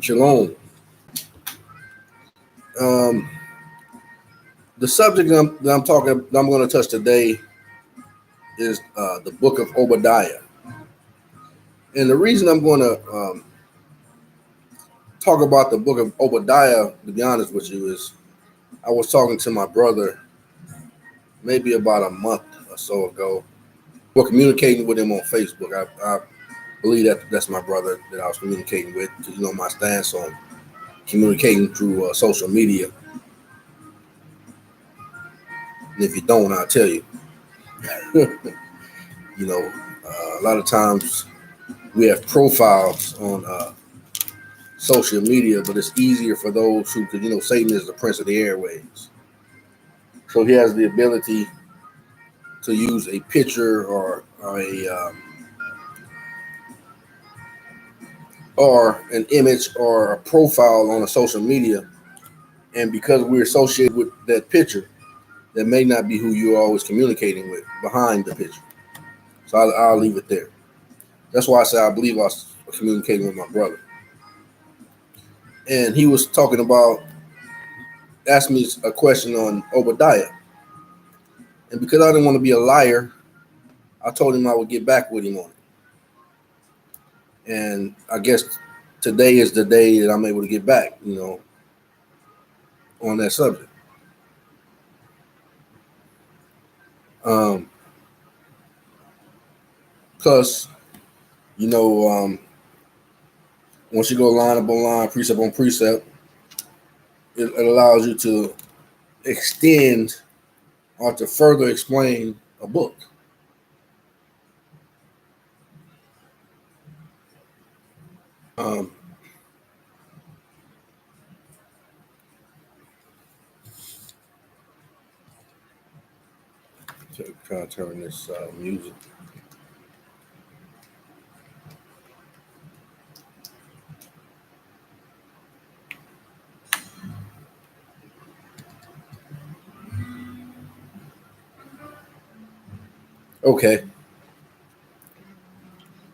Shalom. Um, the subject that I'm going to touch today is the book of Obadiah, and the reason I'm going to talk about the book of Obadiah, to be honest with you, is I was talking to my brother maybe about a month or so ago. We're communicating with him on Facebook. I believe that's my brother that I was communicating with. You know my stance on communicating through social media. And if you don't, I'll tell you. You know, a lot of times we have profiles on social media, but it's easier for those who could, Satan is the prince of the airways. So he has the ability to use a picture or an image or a profile on a social media. And because we're associated with that picture, that may not be who you're always communicating with behind the picture. So I'll leave it there. That's why I say I believe I was communicating with my brother. And he was talking about, asked me a question on Obadiah. And because I didn't want to be a liar, I told him I would get back with him on it. And I guess today is the day that I'm able to get back, on that subject. Plus, once you go line upon line, precept on precept, it allows you to extend or to further explain a book. Try to turn this music. Okay.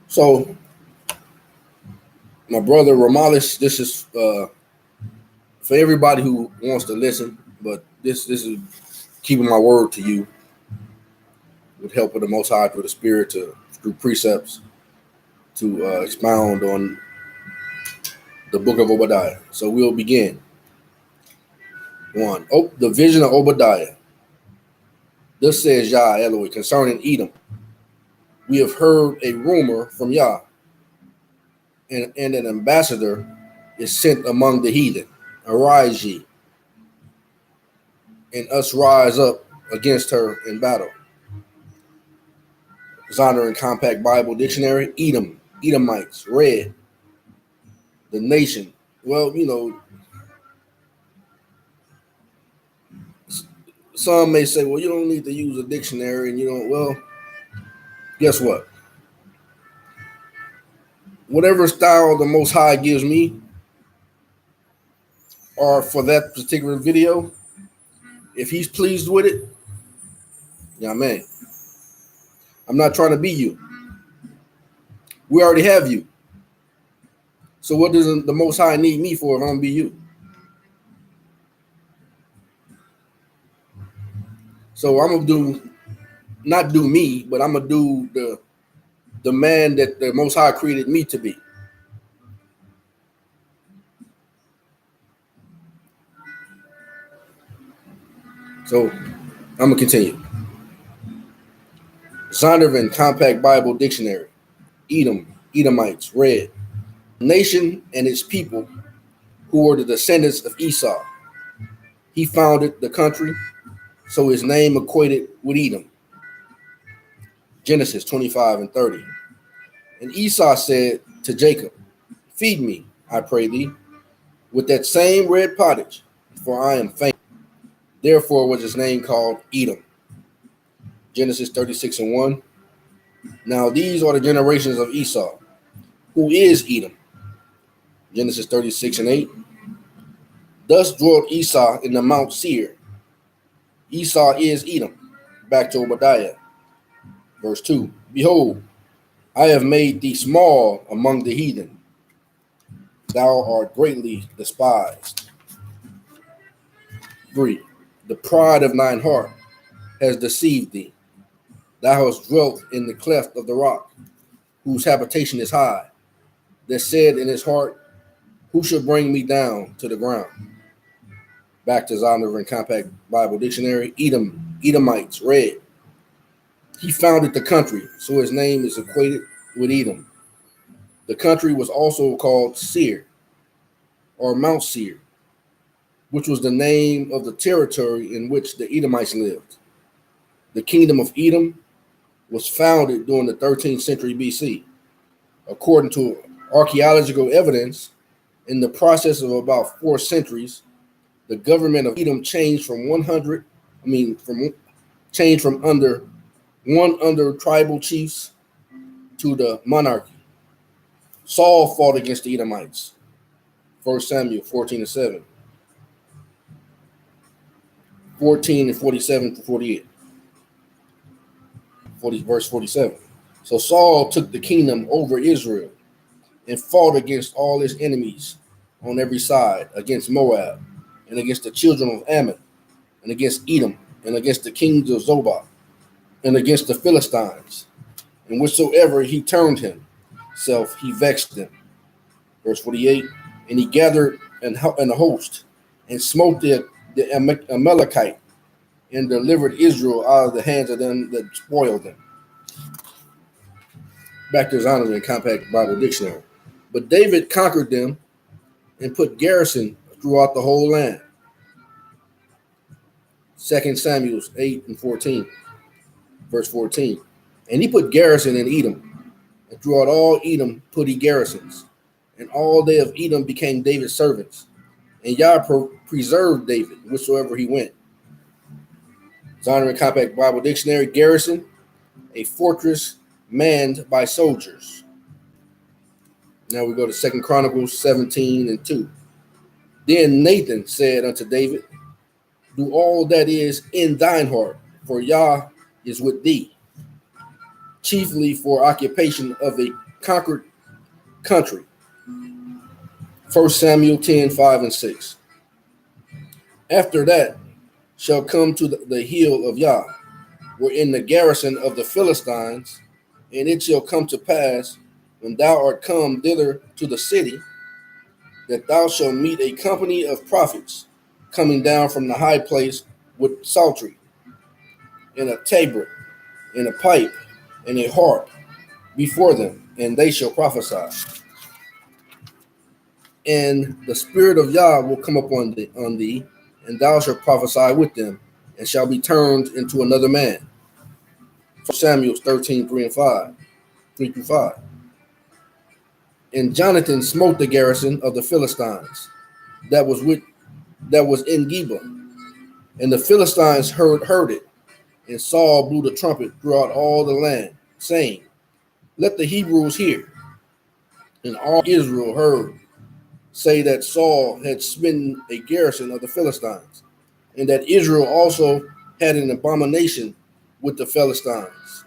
So, my brother Ramalis, this is for everybody who wants to listen, but this is keeping my word to you with help of the Most High through the Spirit through precepts to expound on the book of Obadiah. So we'll begin. 1. The vision of Obadiah. Thus says Yah Eloi concerning Edom. We have heard a rumor from Yah, and an ambassador is sent among the heathen. Arise ye, and us rise up against her in battle. Zonder and Compact Bible Dictionary. Edom, Edomites, red. The nation. Well, some may say, well, you don't need to use a dictionary, and you don't. Well, guess what? Whatever style the Most High gives me, or for that particular video, if he's pleased with it, yeah, man. I'm not trying to be you. We already have you. So what does the Most High need me for if I'm gonna be you? So I'm gonna not do me, but I'm gonna do the man that the Most High created me to be. So I'm gonna continue. Zondervan Compact Bible Dictionary. Edom, Edomites, red. Nation and its people who were the descendants of Esau. He founded the country, so his name equated with Edom. Genesis 25:30. And Esau said to Jacob, feed me, I pray thee, with that same red pottage, for I am faint. Therefore was his name called Edom. Genesis 36:1. Now these are the generations of Esau, who is Edom. Genesis 36:8. Thus dwelt Esau in the Mount Seir. Esau is Edom. Back to Obadiah. Verse 2. Behold, I have made thee small among the heathen. thou art greatly despised. 3. The pride of thine heart has deceived thee. Thou hast dwelt in the cleft of the rock, whose habitation is high, that said in his heart, who shall bring me down to the ground? Back to Zondervan Compact Bible Dictionary. Edomites, red. He founded the country, so his name is equated with Edom. The country was also called Seir, or Mount Seir, which was the name of the territory in which the Edomites lived. The kingdom of Edom was founded during the 13th century BC. According to archaeological evidence, in the process of about 4 centuries, the government of Edom changed from under tribal chiefs to the monarchy. Saul fought against the Edomites. 1 Samuel 14:7, 14 and 47 to 48, verse 47. So Saul took the kingdom over Israel and fought against all his enemies on every side, against Moab, and against the children of Ammon, and against Edom, and against the kings of Zobah, and against the Philistines. And whatsoever he turned himself, he vexed them. Verse 48, and he gathered an host, and smote the Amalekite, and delivered Israel out of the hands of them that spoiled them. Back to Zondervan Compact Bible Dictionary. But David conquered them and put garrison throughout the whole land. 2 Samuel 8 and 14, verse 14. And he put garrison in Edom, and throughout all Edom put he garrisons. And all they of Edom became David's servants. And Yah preserved David wheresoever he went. Zondervan Compact Bible Dictionary. Garrison, a fortress manned by soldiers. Now we go to 2 Chronicles 17 and 2. Then Nathan said unto David, do all that is in thine heart, for Yah is with thee, chiefly for occupation of a conquered country. 1 Samuel 10, 5 and 6. After that shall come to the hill of Yah, wherein the garrison of the Philistines, and it shall come to pass, when thou art come thither to the city, that thou shalt meet a company of prophets coming down from the high place with psaltery, and a tabret, and a pipe, and a harp before them, and they shall prophesy. And the spirit of Yah will come upon thee, and thou shalt prophesy with them, and shall be turned into another man. 1 Samuel 13, 3 and 5, 3 through 5. And Jonathan smote the garrison of the Philistines that was in Geba. And the Philistines heard it, and Saul blew the trumpet throughout all the land, saying, let the Hebrews hear. And all Israel heard say that Saul had smitten a garrison of the Philistines, and that Israel also had an abomination with the Philistines.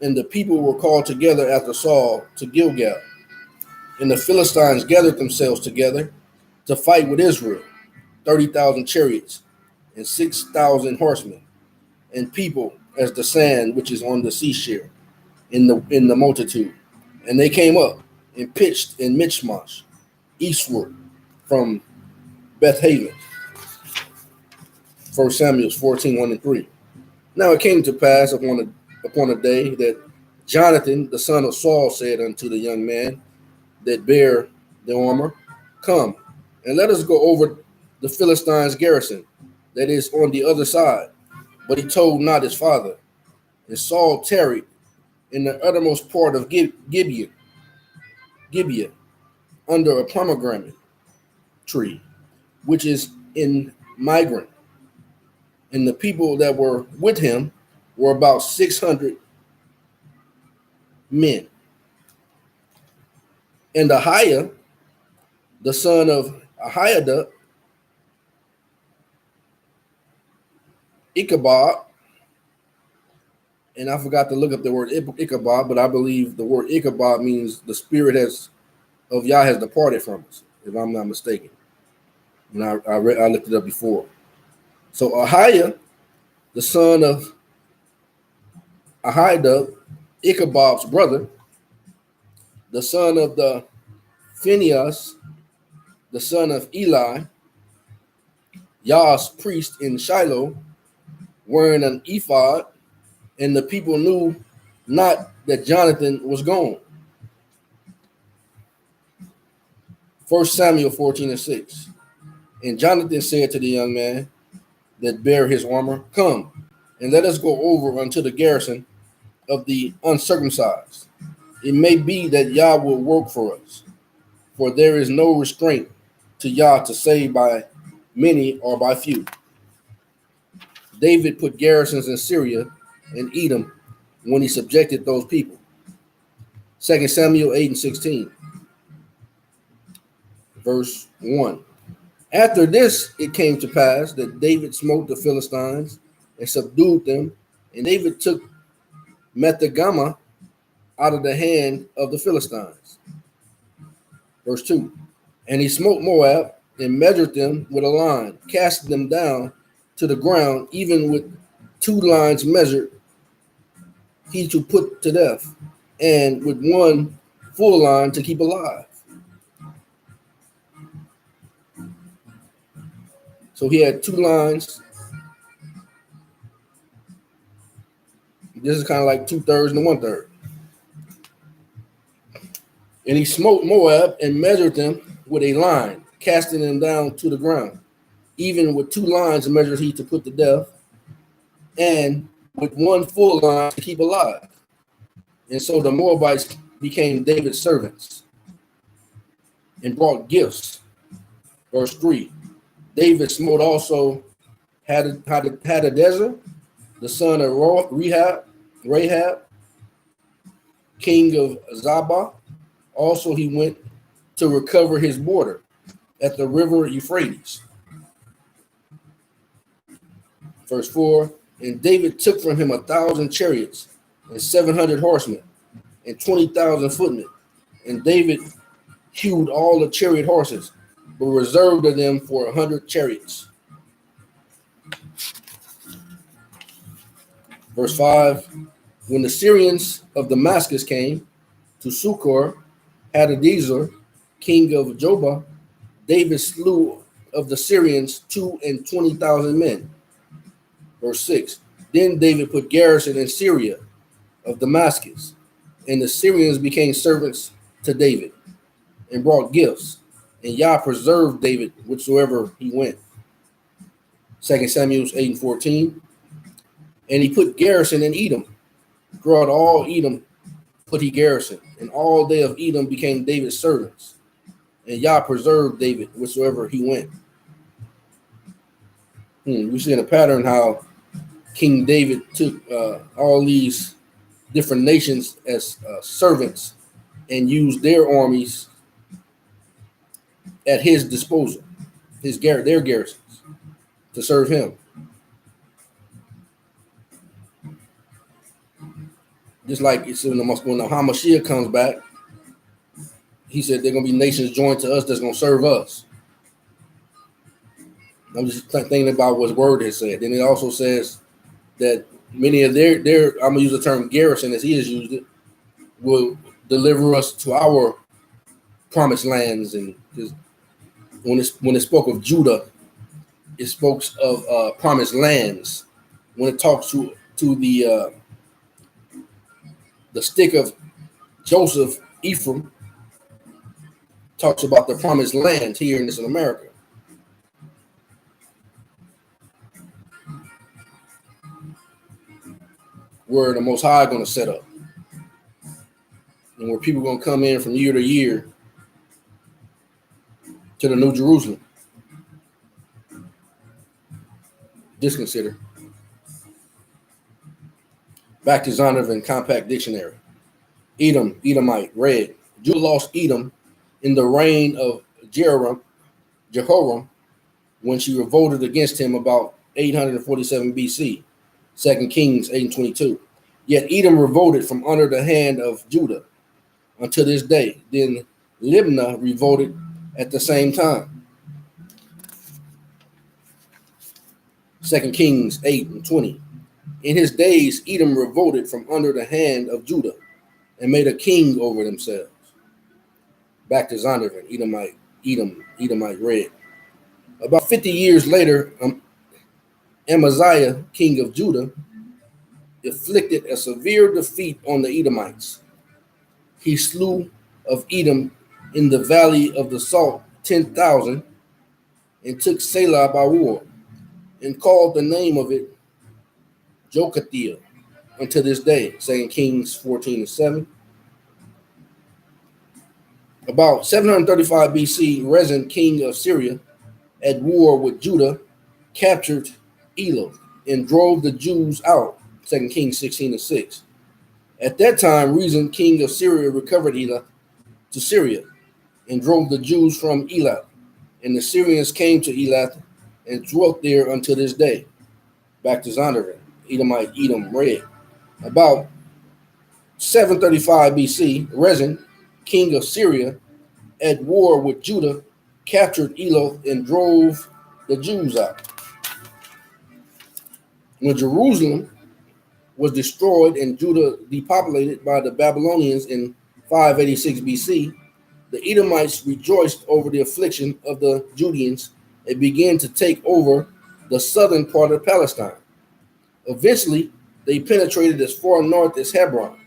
And the people were called together after Saul to Gilgal. And the Philistines gathered themselves together to fight with Israel, 30,000 chariots and 6,000 horsemen, and people as the sand which is on the seashore in the multitude. And they came up and pitched in Michmash, eastward from Bethaven. 1 Samuel 14, 1 and 3. Now it came to pass upon a day that Jonathan, the son of Saul, said unto the young man that bare the armor, come, and let us go over the Philistines' garrison that is on the other side. But he told not his father. And Saul tarried in the uttermost part of Gibeah, under a pomegranate tree, which is in Migron. And the people that were with him were about 600 men. And Ahiah, the son of Ahiada, Ichabod, and I forgot to look up the word Ichabod, but I believe the word Ichabod means the spirit has of Yah has departed from us, if I'm not mistaken. And I looked it up before. So Ahiah, the son of Ahidub, Ichabod's brother, the son of the Phinehas, the son of Eli, Yah's priest in Shiloh, wearing an ephod, and the people knew not that Jonathan was gone. 1 Samuel 14:6. And Jonathan said to the young man that bare his armor, come, and let us go over unto the garrison of the uncircumcised. It may be that Yah will work for us, for there is no restraint to Yah to save by many or by few. David put garrisons in Syria and Edom when he subjected those people. 2 Samuel 8:16, verse 1. After this, it came to pass that David smote the Philistines and subdued them, and David took Methegama out of the hand of the Philistines. Verse 2. And he smote Moab and measured them with a line, cast them down to the ground, even with 2 lines measured, he to put to death, and with 1 full line to keep alive. So he had 2 lines. This is kind of like 2/3 and 1/3. And he smote Moab and measured them with a line, casting them down to the ground. Even with 2 lines measured he to put to death, and with 1 full line to keep alive. And so the Moabites became David's servants and brought gifts. Verse 3. David smote also Hadadezer, the son of Rahab, king of Zobah. Also he went to recover his border at the river Euphrates. Verse 4. And David took from him 1,000 chariots and 700 horsemen and 20,000 footmen. And David hewed all the chariot horses, but reserved of them for 100 chariots. Verse 5. When the Syrians of Damascus came to succor Hadadezer, king of Jobah, David slew of the Syrians 22,000 men. Verse 6. Then David put garrison in Syria of Damascus, and the Syrians became servants to David and brought gifts, and Yah preserved David whithersoever he went. 2 Samuel 8:14. And he put garrison in Edom. Throughout all Edom put he garrison, and all they of Edom became David's servants, and Yah preserved David whithersoever he went. We see in a pattern how King David took all these different nations as servants and used their armies at his disposal, their garrisons, to serve him. Just like it's when the Hamashiach comes back, he said there are going to be nations joined to us that's going to serve us. I'm just thinking about what his word has said. Then it also says that many of their I'm going to use the term garrison as he has used it, will deliver us to our promised lands. And when it spoke of Judah, it spoke of promised lands. When it talks to the stick of Joseph, Ephraim, talks about the promised land here in this America. Where the Most High going to set up, and where people are going to come in from year to year to the New Jerusalem. Just consider. Back to Zondervan Compact Dictionary. Edom, Edomite, read. Judah lost Edom in the reign of Jehoram when she revolted against him about 847 BC. 2 Kings 8:22. Yet Edom revolted from under the hand of Judah until this day. Then Libnah revolted at the same time. 2 Kings 8:20. In his days, Edom revolted from under the hand of Judah and made a king over themselves. Back to Zondervan, Edomite read. About 50 years later, Amaziah, king of Judah, inflicted a severe defeat on the Edomites. He slew of Edom in the valley of the Salt 10,000 and took Selah by war and called the name of it Jokathiel unto this day. 2 Kings 14:7. About 735 BC, Rezin, king of Syria, at war with Judah, captured Eloth and drove the Jews out. 2 Kings 16:6. At that time, Rezin, king of Syria, recovered Elath to Syria and drove the Jews from Elath. And the Syrians came to Elath and dwelt there until this day. Back to Zondervan, Edom read. About 735 BC, Rezin, king of Syria, at war with Judah, captured Eloth and drove the Jews out. When Jerusalem was destroyed and Judah depopulated by the Babylonians in 586 BC, the Edomites rejoiced over the affliction of the Judeans and began to take over the southern part of Palestine. Eventually, they penetrated as far north as Hebron.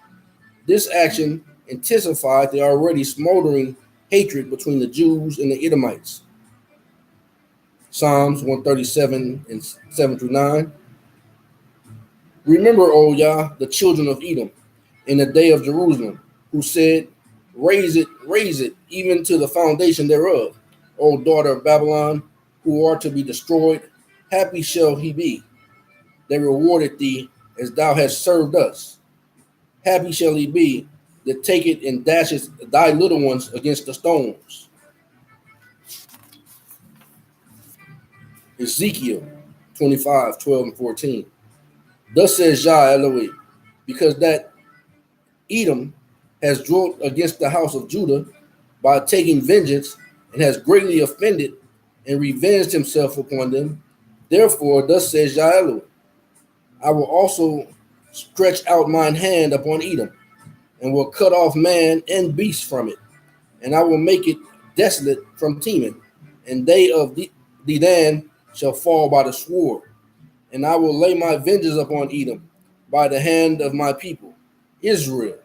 This action intensified the already smoldering hatred between the Jews and the Edomites. Psalms 137 and 7 through 9. Remember, O Yah, the children of Edom, in the day of Jerusalem, who said, raise it, even to the foundation thereof. O daughter of Babylon, who are to be destroyed, happy shall he be. They rewarded thee as thou hast served us. Happy shall he be that taketh and dasheth thy little ones against the stones. Ezekiel 25:12 and 14. Thus says Yah Elohim, because that Edom has dwelt against the house of Judah by taking vengeance and has greatly offended and revenged himself upon them. Therefore, thus says Yah Elohim, I will also stretch out mine hand upon Edom and will cut off man and beast from it, and I will make it desolate from Teman, and they of Dedan shall fall by the sword. And I will lay my vengeance upon Edom by the hand of my people, Israel.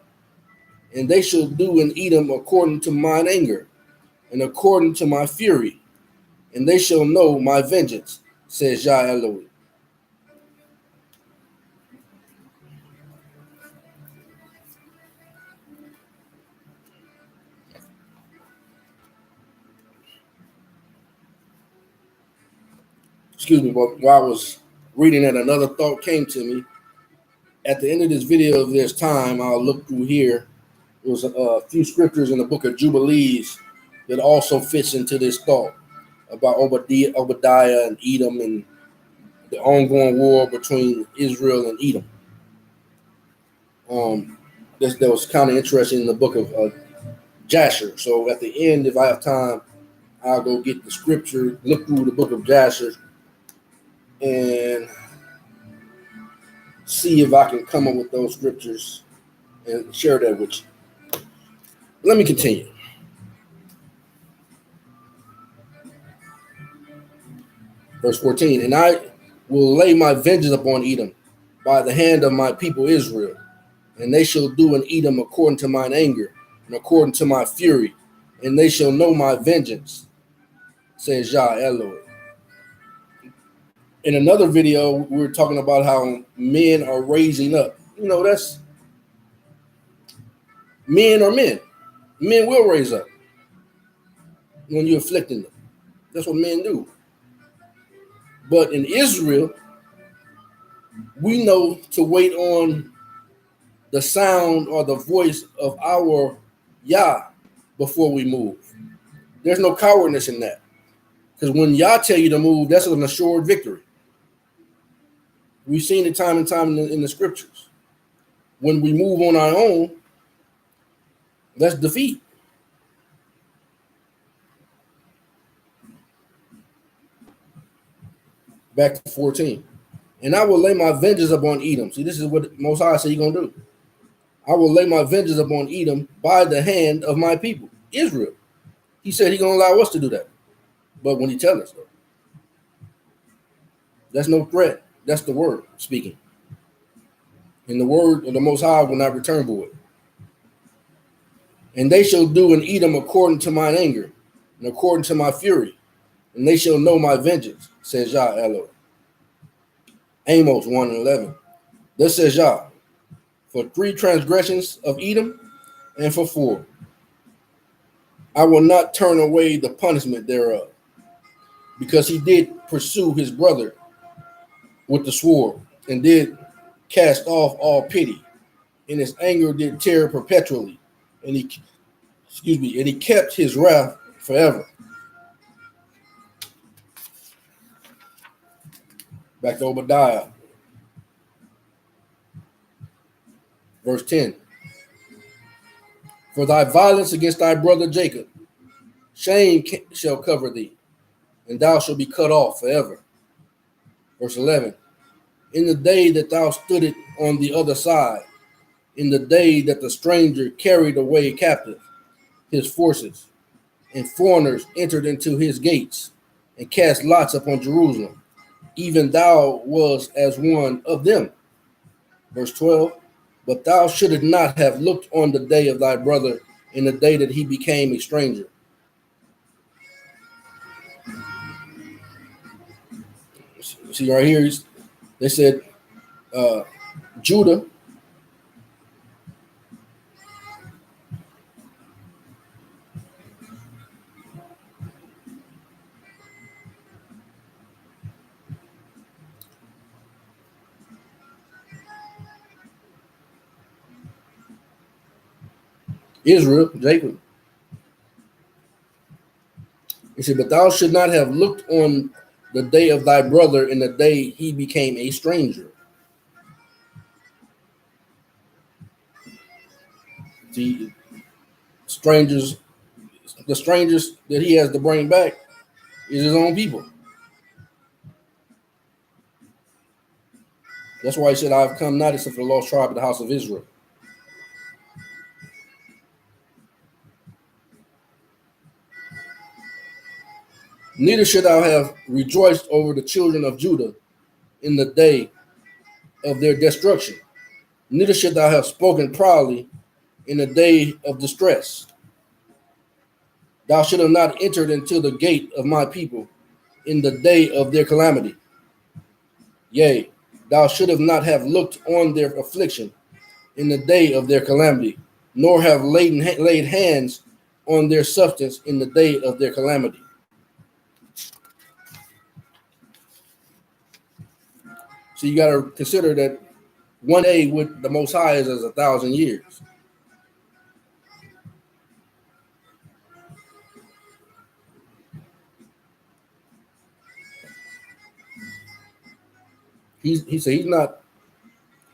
And they shall do in Edom according to mine anger, and according to my fury. And they shall know my vengeance, says Yah Elohim. Excuse me, but while I was reading that, another thought came to me. At the end of this video, if there's time, I'll look through here. There was a few scriptures in the book of Jubilees that also fits into this thought about Obadiah and Edom and the ongoing war between Israel and Edom. That was kind of interesting in the book of Jasher. So at the end, if I have time, I'll go get the scripture, look through the book of Jasher, and see if I can come up with those scriptures and share that with you. Let me continue. Verse 14, and I will lay my vengeance upon Edom by the hand of my people Israel, and they shall do in Edom according to mine anger and according to my fury, and they shall know my vengeance, says Yah Elohim. In another video, we were talking about how men are raising up. You know, that's men are men. Men will raise up when you're afflicting them. That's what men do. But in Israel, we know to wait on the sound or the voice of our Yah before we move. There's no cowardness in that. Because when Yah tell you to move, that's an assured victory. We've seen it time and time in the scriptures. When we move on our own, that's defeat. Back to 14. And I will lay my vengeance upon Edom. See, this is what Most High said he's going to do. I will lay my vengeance upon Edom by the hand of my people, Israel. He said he's going to allow us to do that. But when he tells us, though, that's no threat. That's the word speaking. And the word of the Most High will not return void. And they shall do in Edom according to mine anger and according to my fury. And they shall know my vengeance, says Yah Eloi. Amos 1:11. Thus says Yah, for 3 transgressions of Edom, and for 4, I will not turn away the punishment thereof, because he did pursue his brother with the sword, and did cast off all pity, and his anger did tear perpetually, and he kept his wrath forever. Back to Obadiah, verse 10. For thy violence against thy brother Jacob, shame shall cover thee, and thou shalt be cut off forever. Verse 11. In the day that thou stoodest on the other side, in the day that the stranger carried away captive his forces, and foreigners entered into his gates, and cast lots upon Jerusalem, even thou was as one of them. Verse 12. But thou shouldest not have looked on the day of thy brother in the day that he became a stranger. See right here, they said Judah Israel, Jacob. He said, but thou should not have looked on the day of thy brother in the day he became a stranger. The strangers that he has to bring back is his own people. That's why he said, I've come not except for the lost tribe of the house of Israel. Neither should thou have rejoiced over the children of Judah in the day of their destruction. Neither should thou have spoken proudly in the day of distress. Thou should have not entered into the gate of my people in the day of their calamity. Yea, thou should have not have looked on their affliction in the day of their calamity, nor have laid hands on their substance in the day of their calamity. So you got to consider that one day with the Most High is as 1,000 years. He said he's not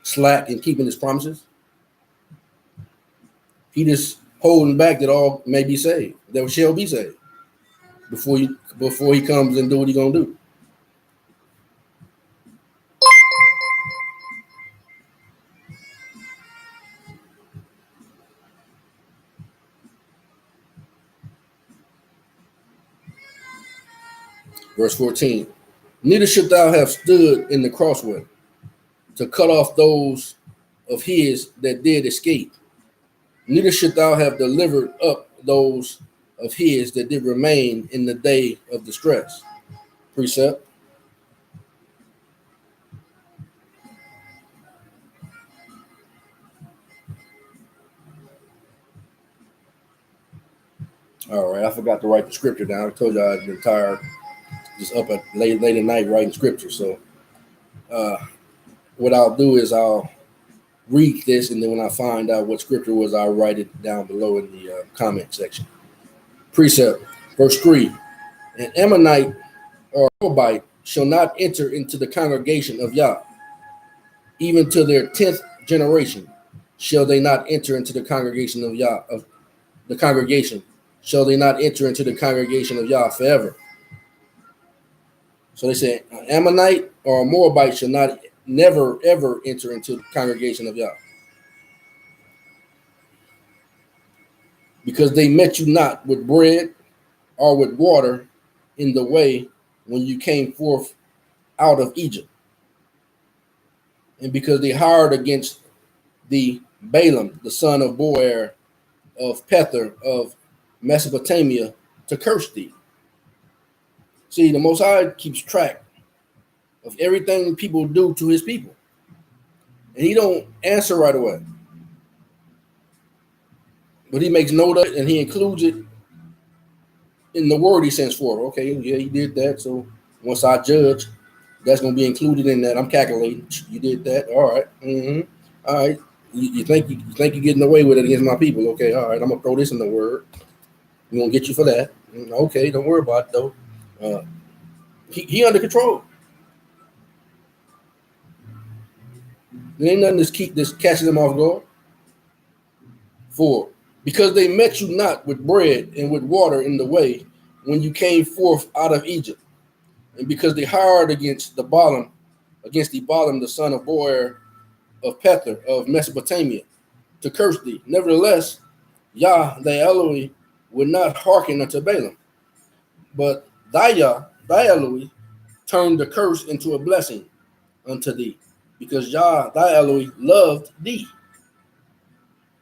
slack in keeping his promises. He just holding back that all may be saved, that shall be saved, before he comes and do what he's gonna do. Verse 14. Neither should thou have stood in the crossway to cut off those of his that did escape. Neither should thou have delivered up those of his that did remain in the day of distress. Precept. All right, I forgot to write the scripture down. I told you I'd been tired, just up at late at night writing scripture. So what I'll do is I'll read this, and then when I find out what scripture was, I'll write it down below in the comment section. Precept, verse 3. An Ammonite or Moabite shall not enter into the congregation of Yah, even to their 10th generation shall they not enter into the congregation of Yah, of the congregation. Shall they not enter into the congregation of Yah forever? So they said, Ammonite or a Moabite shall not never ever enter into the congregation of Yah, because they met you not with bread or with water in the way when you came forth out of Egypt, and because they hired against the Balaam, the son of Boer of Pether of Mesopotamia, to curse thee. See, the Most High keeps track of everything people do to his people, and he don't answer right away, but he makes note of it and he includes it in the word he sends forth. Okay, yeah, he did that. So once I judge, that's going to be included in that. I'm calculating. You did that. All right. All right. You think you're getting away with it against my people? Okay. All right. I'm gonna throw this in the word. We're gonna get you for that. Okay. Don't worry about it though. He under control. There ain't nothing this catches him off guard. 4. Because they met you not with bread and with water in the way when you came forth out of Egypt, and because they hired against the Balaam, the son of Boer of Pether of Mesopotamia, to curse thee. Nevertheless, Yah thy Elohim would not hearken unto Balaam, but thy Elohim turned the curse into a blessing unto thee, because Yah thy Elohim loved thee.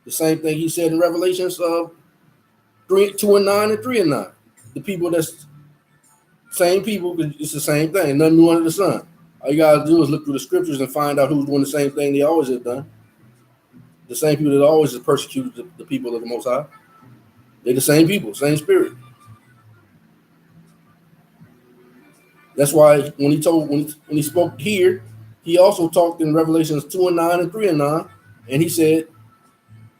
The same thing he said in Revelations 2:9 and 3:9. The people that's same people, it's the same thing, nothing new under the sun. All you gotta do is look through the scriptures and find out who's doing the same thing they always have done. The same people that always have persecuted the people of the Most High. They're the same people, same spirit. That's why when he spoke here, he also talked in Revelations 2:9 and 3:9, and he said,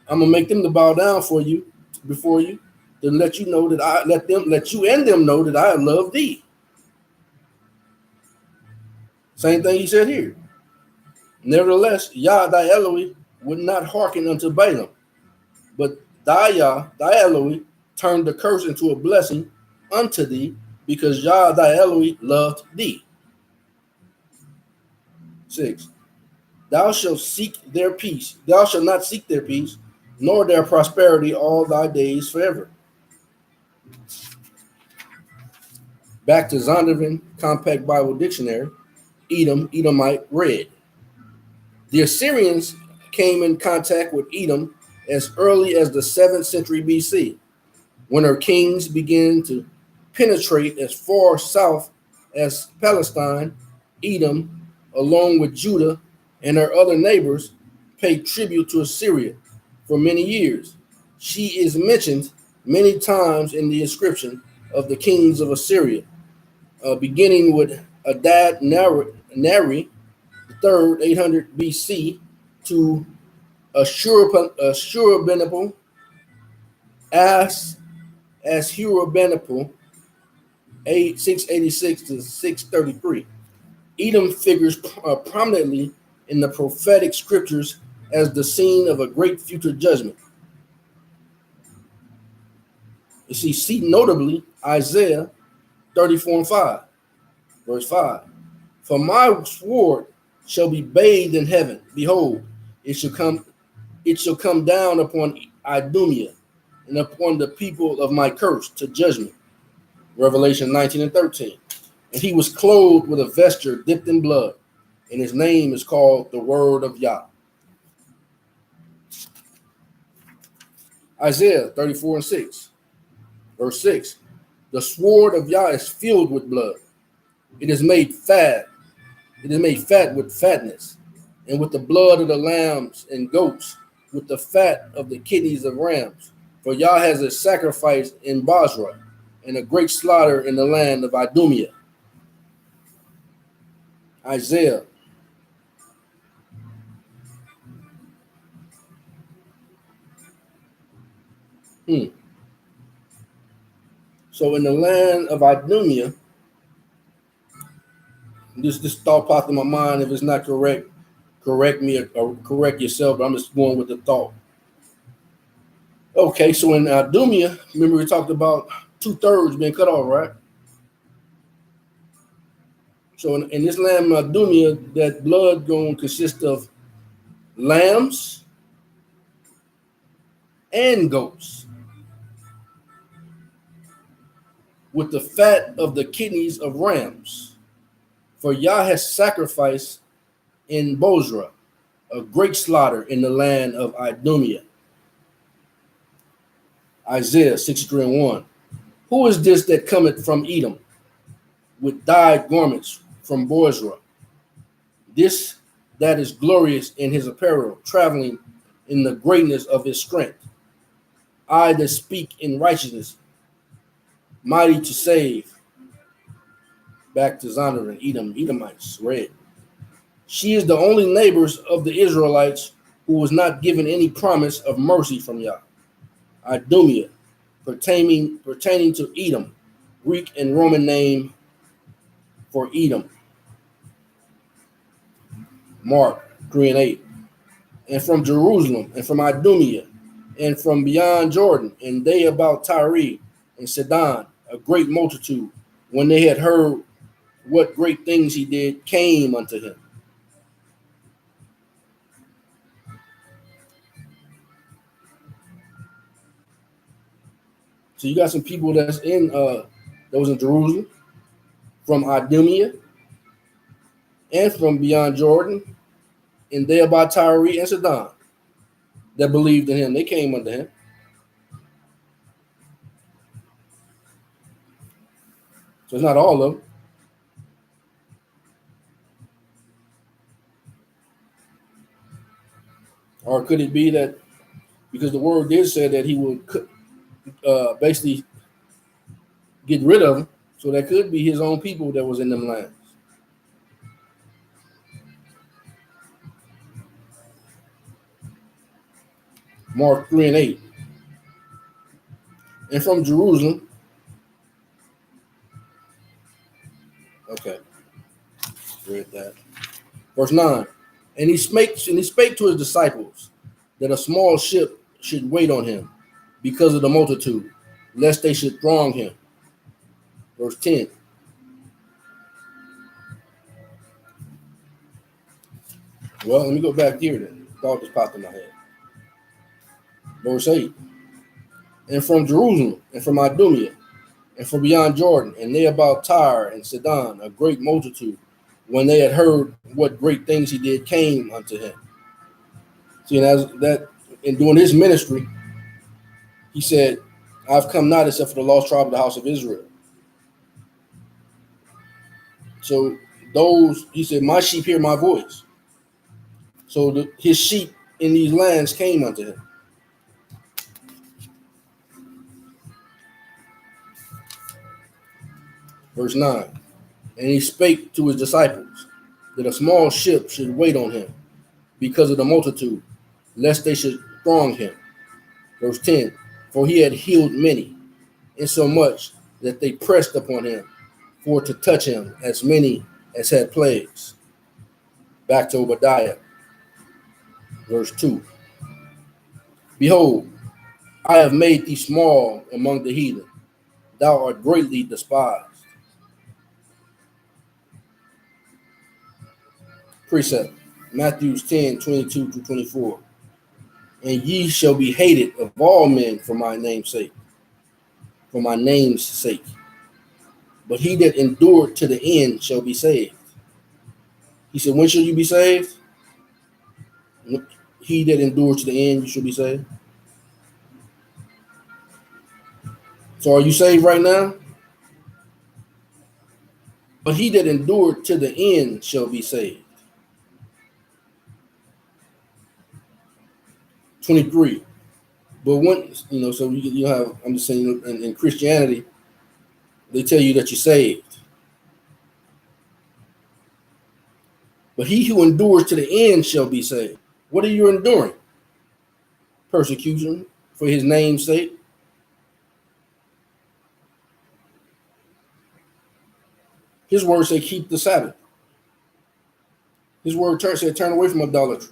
"I'm gonna make them to bow down for you, before you, to let you know that I let you and them know that I love thee." Same thing he said here. Nevertheless, Yah thy Elohim would not hearken unto Balaam, but thy Elohim turned the curse into a blessing unto thee, because Yah thy Elohim loved thee. 6. Thou shalt seek their peace. Thou shalt not seek their peace, nor their prosperity all thy days forever. Back to Zondervan Compact Bible Dictionary, Edomite, read. The Assyrians came in contact with Edom as early as the 7th century BC, when her kings began to penetrate as far south as Palestine. Edom, along with Judah and her other neighbors, paid tribute to Assyria for many years. She is mentioned many times in the inscription of the kings of Assyria, beginning with Adad Nari, the third, 800 BC, to Ashurbanipal, Ashurbanipal, 686 to 633. Edom figures prominently in the prophetic scriptures as the scene of a great future judgment. You see notably Isaiah 34 and 5, verse 5. For my sword shall be bathed in heaven. Behold, it shall come down upon Idumea and upon the people of my curse to judgment. Revelation 19 and 13. And he was clothed with a vesture dipped in blood, and his name is called the Word of Yah. Isaiah 34 and 6, verse 6. The sword of Yah is filled with blood. It is made fat. It is made fat with fatness, and with the blood of the lambs and goats, with the fat of the kidneys of rams. For Yah has a sacrifice in Basra, and a great slaughter in the land of Idumea. Isaiah. So in the land of Idumea, this thought popped in my mind. If it's not correct, correct me or correct yourself, but I'm just going with the thought. Okay, so in Idumea, remember we talked about 2/3 being cut off, right? So in this land of Dumia, that blood going to consist of lambs and goats, with the fat of the kidneys of rams. For Yah has sacrificed in Bozrah a great slaughter in the land of Idumea. Isaiah 63:1. Who is this that cometh from Edom with dyed garments from Bozrah? This that is glorious in his apparel, traveling in the greatness of his strength. I that speak in righteousness, mighty to save. Back to Zonner and Edomites, read. She is the only neighbors of the Israelites who was not given any promise of mercy from Yah. Idumea, pertaining to Edom, Greek and Roman name for Edom. Mark 3:8. And from Jerusalem, and from Idumea, and from beyond Jordan, and they about Tyre and Sidon, a great multitude, when they had heard what great things he did, came unto him. So you got some people that's in that was in Jerusalem, from Idumea, and from beyond Jordan, and they about Tyre and Sidon, that believed in him. They came unto him. So it's not all of them. Or could it be that because the word did say that he would basically get rid of them, so that could be his own people that was in them lands. Mark 3:8. And from Jerusalem, okay, read that. Verse 9. And he spake to his disciples that a small ship should wait on him because of the multitude, lest they should throng him. Verse 10. Well, let me go back here then. Thought just popped in my head. Verse 8. And from Jerusalem, and from Idumea, and from beyond Jordan, and they about Tyre and Sidon, a great multitude, when they had heard what great things he did, came unto him. See, and as that in doing his ministry, he said, I've come not except for the lost tribe of the house of Israel. So those, he said, my sheep hear my voice. So his sheep in these lands came unto him. Verse 9. And he spake to his disciples that a small ship should wait on him because of the multitude, lest they should throng him. Verse 10. For he had healed many, insomuch that they pressed upon him for to touch him, as many as had plagues. Back to Obadiah. Verse 2. Behold, I have made thee small among the heathen. Thou art greatly despised. Precept. Matthew 10:22-24. And ye shall be hated of all men for my name's sake. For my name's sake. But he that endured to the end shall be saved. He said, when shall you be saved? He that endured to the end, you shall be saved. So are you saved right now? But he that endured to the end shall be saved. 23. But when, so you have, I'm just saying, in Christianity, they tell you that you're saved. But he who endures to the end shall be saved. What are you enduring? Persecution for his name's sake. His word said, keep the Sabbath. His word said, turn away from idolatry.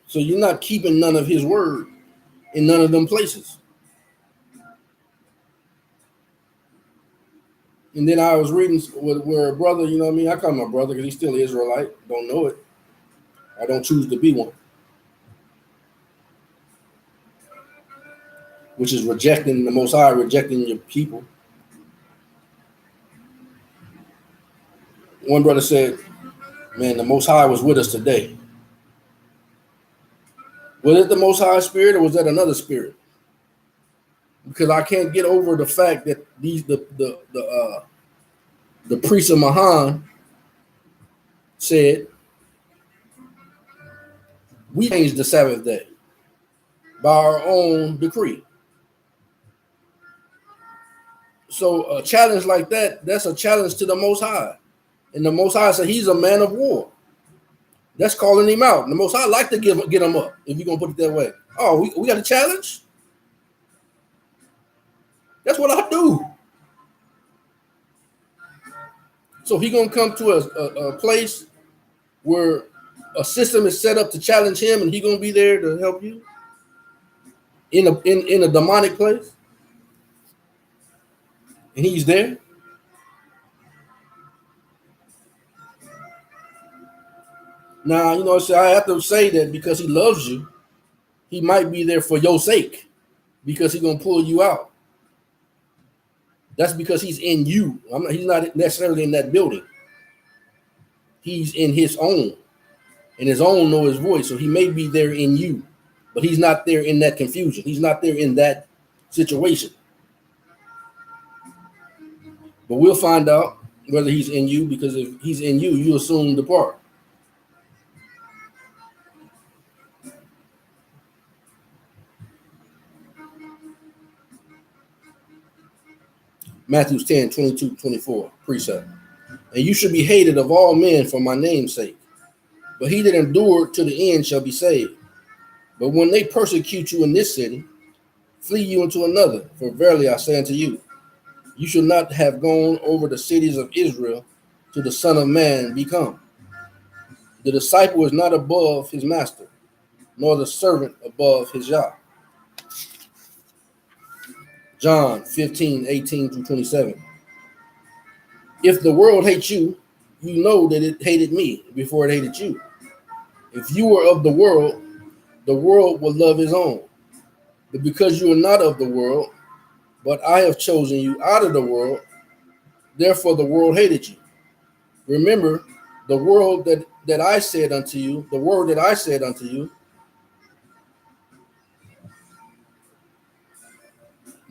So you're not keeping none of his word in none of them places. And then I was reading where a brother, you know what I mean? I call him my brother because he's still an Israelite. Don't know it. I don't choose to be one, which is rejecting the Most High, rejecting your people. One brother said, man, the Most High was with us today. Was it the Most High Spirit or was that another spirit? Because I can't get over the fact that the priest of Mahan said we changed the Sabbath day by our own decree. So a challenge like that, that's a challenge to the Most High. And the Most High said he's a man of war. That's calling him out. And the Most High like to get him up, if you're going to put it that way. Oh, we got a challenge? That's what I do. So he going to come to a place where a system is set up to challenge him, and he going to be there to help you in a demonic place? And he's there? Now, you know, so I have to say that because he loves you, he might be there for your sake because he's going to pull you out. That's because he's in you. He's not necessarily in that building. He's in his own, and his own know his voice. So he may be there in you, but he's not there in that confusion. He's not there in that situation. But we'll find out whether he's in you, because if he's in you, you'll soon depart. Matthew 10, 22, 24, precept. And you should be hated of all men for my name's sake. But he that endured to the end shall be saved. But when they persecute you in this city, flee you into another. For verily I say unto you, you should not have gone over the cities of Israel till the Son of Man be come. The disciple is not above his master, nor the servant above his Yah. John 15, 18 through 27. If the world hates you, you know that it hated me before it hated you. If you were of the world will love his own. But because you are not of the world, but I have chosen you out of the world, therefore the world hated you. Remember the word that I said unto you,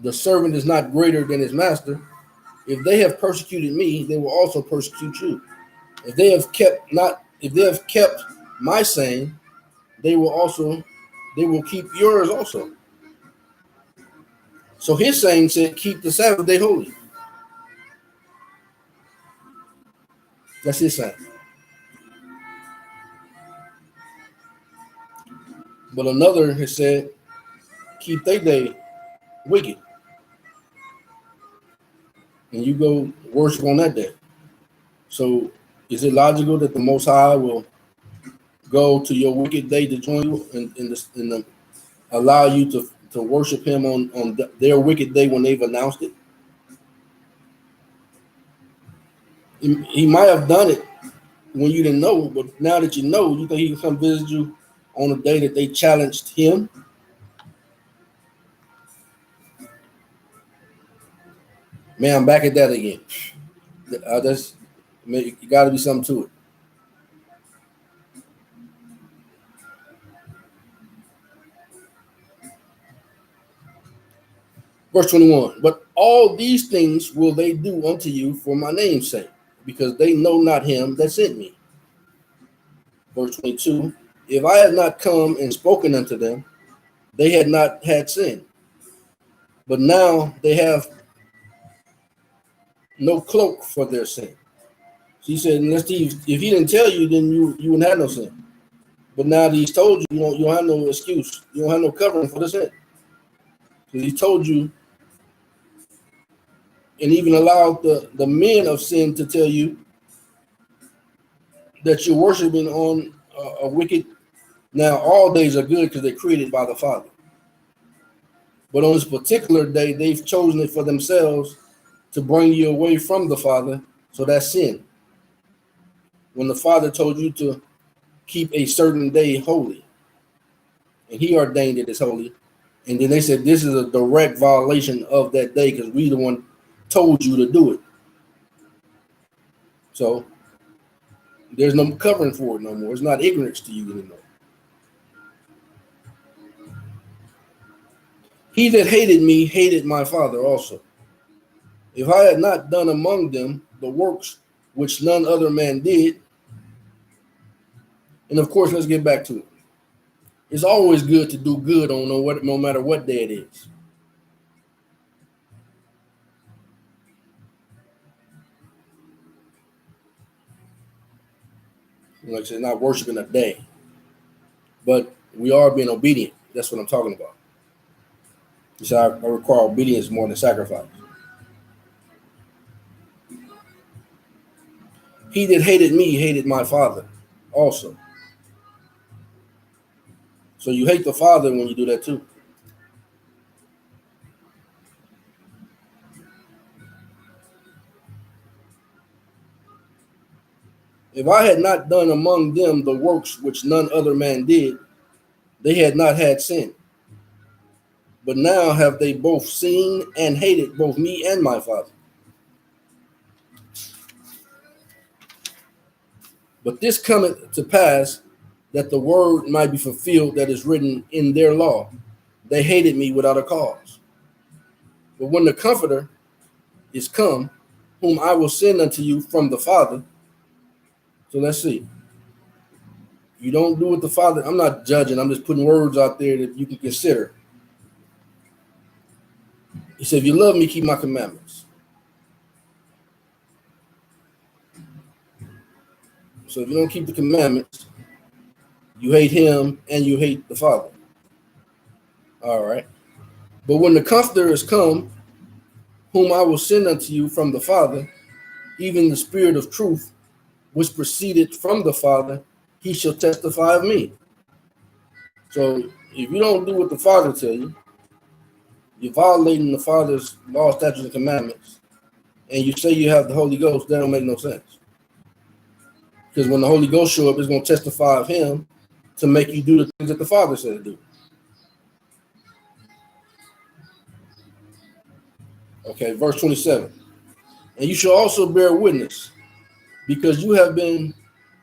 the servant is not greater than his master. If they have persecuted me, they will also persecute you. If they have kept my saying, they will keep yours also. So his saying said, keep the Sabbath day holy. That's his saying. But another has said, keep their day wicked. And you go worship on that day. So is it logical that the Most High will go to your wicked day to join you and allow you to worship him on their wicked day when they've announced it? He might have done it when you didn't know, but now that you know, you think he can come visit you on the day that they challenged him? Man, I'm back at that again. You got to be something to it. Verse 21, but all these things will they do unto you for my name's sake, because they know not him that sent me. Verse 22, if I had not come and spoken unto them, they had not had sin. But now they have no cloak for their sin. So he said, if he didn't tell you, then you wouldn't have no sin. But now that he's told you, you don't have no excuse. You don't have no covering for the sin. Because he told you and even allowed the men of sin to tell you that you're worshiping on a wicked. Now, all days are good because they're created by the Father. But on this particular day, they've chosen it for themselves to bring you away from the Father. So that's sin. When the Father told you to keep a certain day holy, and he ordained it as holy, and then they said this is a direct violation of that day because we the one told you to do it. So there's no covering for it no more. It's not ignorance to you anymore. He that hated me hated my Father also. If I had not done among them the works which none other man did, and of course, let's get back to it. It's always good to do good on no matter what day it is. Like I said, not worshiping a day, but we are being obedient. That's what I'm talking about. So I require obedience more than sacrifice. He that hated me hated my Father also. So you hate the Father when you do that too. If I had not done among them the works which none other man did, they had not had sin. But now have they both seen and hated both me and my Father. But this cometh to pass that the word might be fulfilled that is written in their law. They hated me without a cause. But when the Comforter is come, whom I will send unto you from the Father. So let's see. You don't do what the Father, I'm not judging, I'm just putting words out there that you can consider. He said, if you love me, keep my commandments. So if you don't keep the commandments, you hate him and you hate the Father. All right. But when the Comforter is come, whom I will send unto you from the Father, even the Spirit of truth, which proceeded from the Father, he shall testify of me. So if you don't do what the Father tell you, you're violating the Father's law, statutes, and commandments, and you say you have the Holy Ghost, that don't make no sense. Because when the Holy Ghost show up, it's going to testify of him to make you do the things that the Father said to do. Okay, verse 27. And you shall also bear witness, because you have been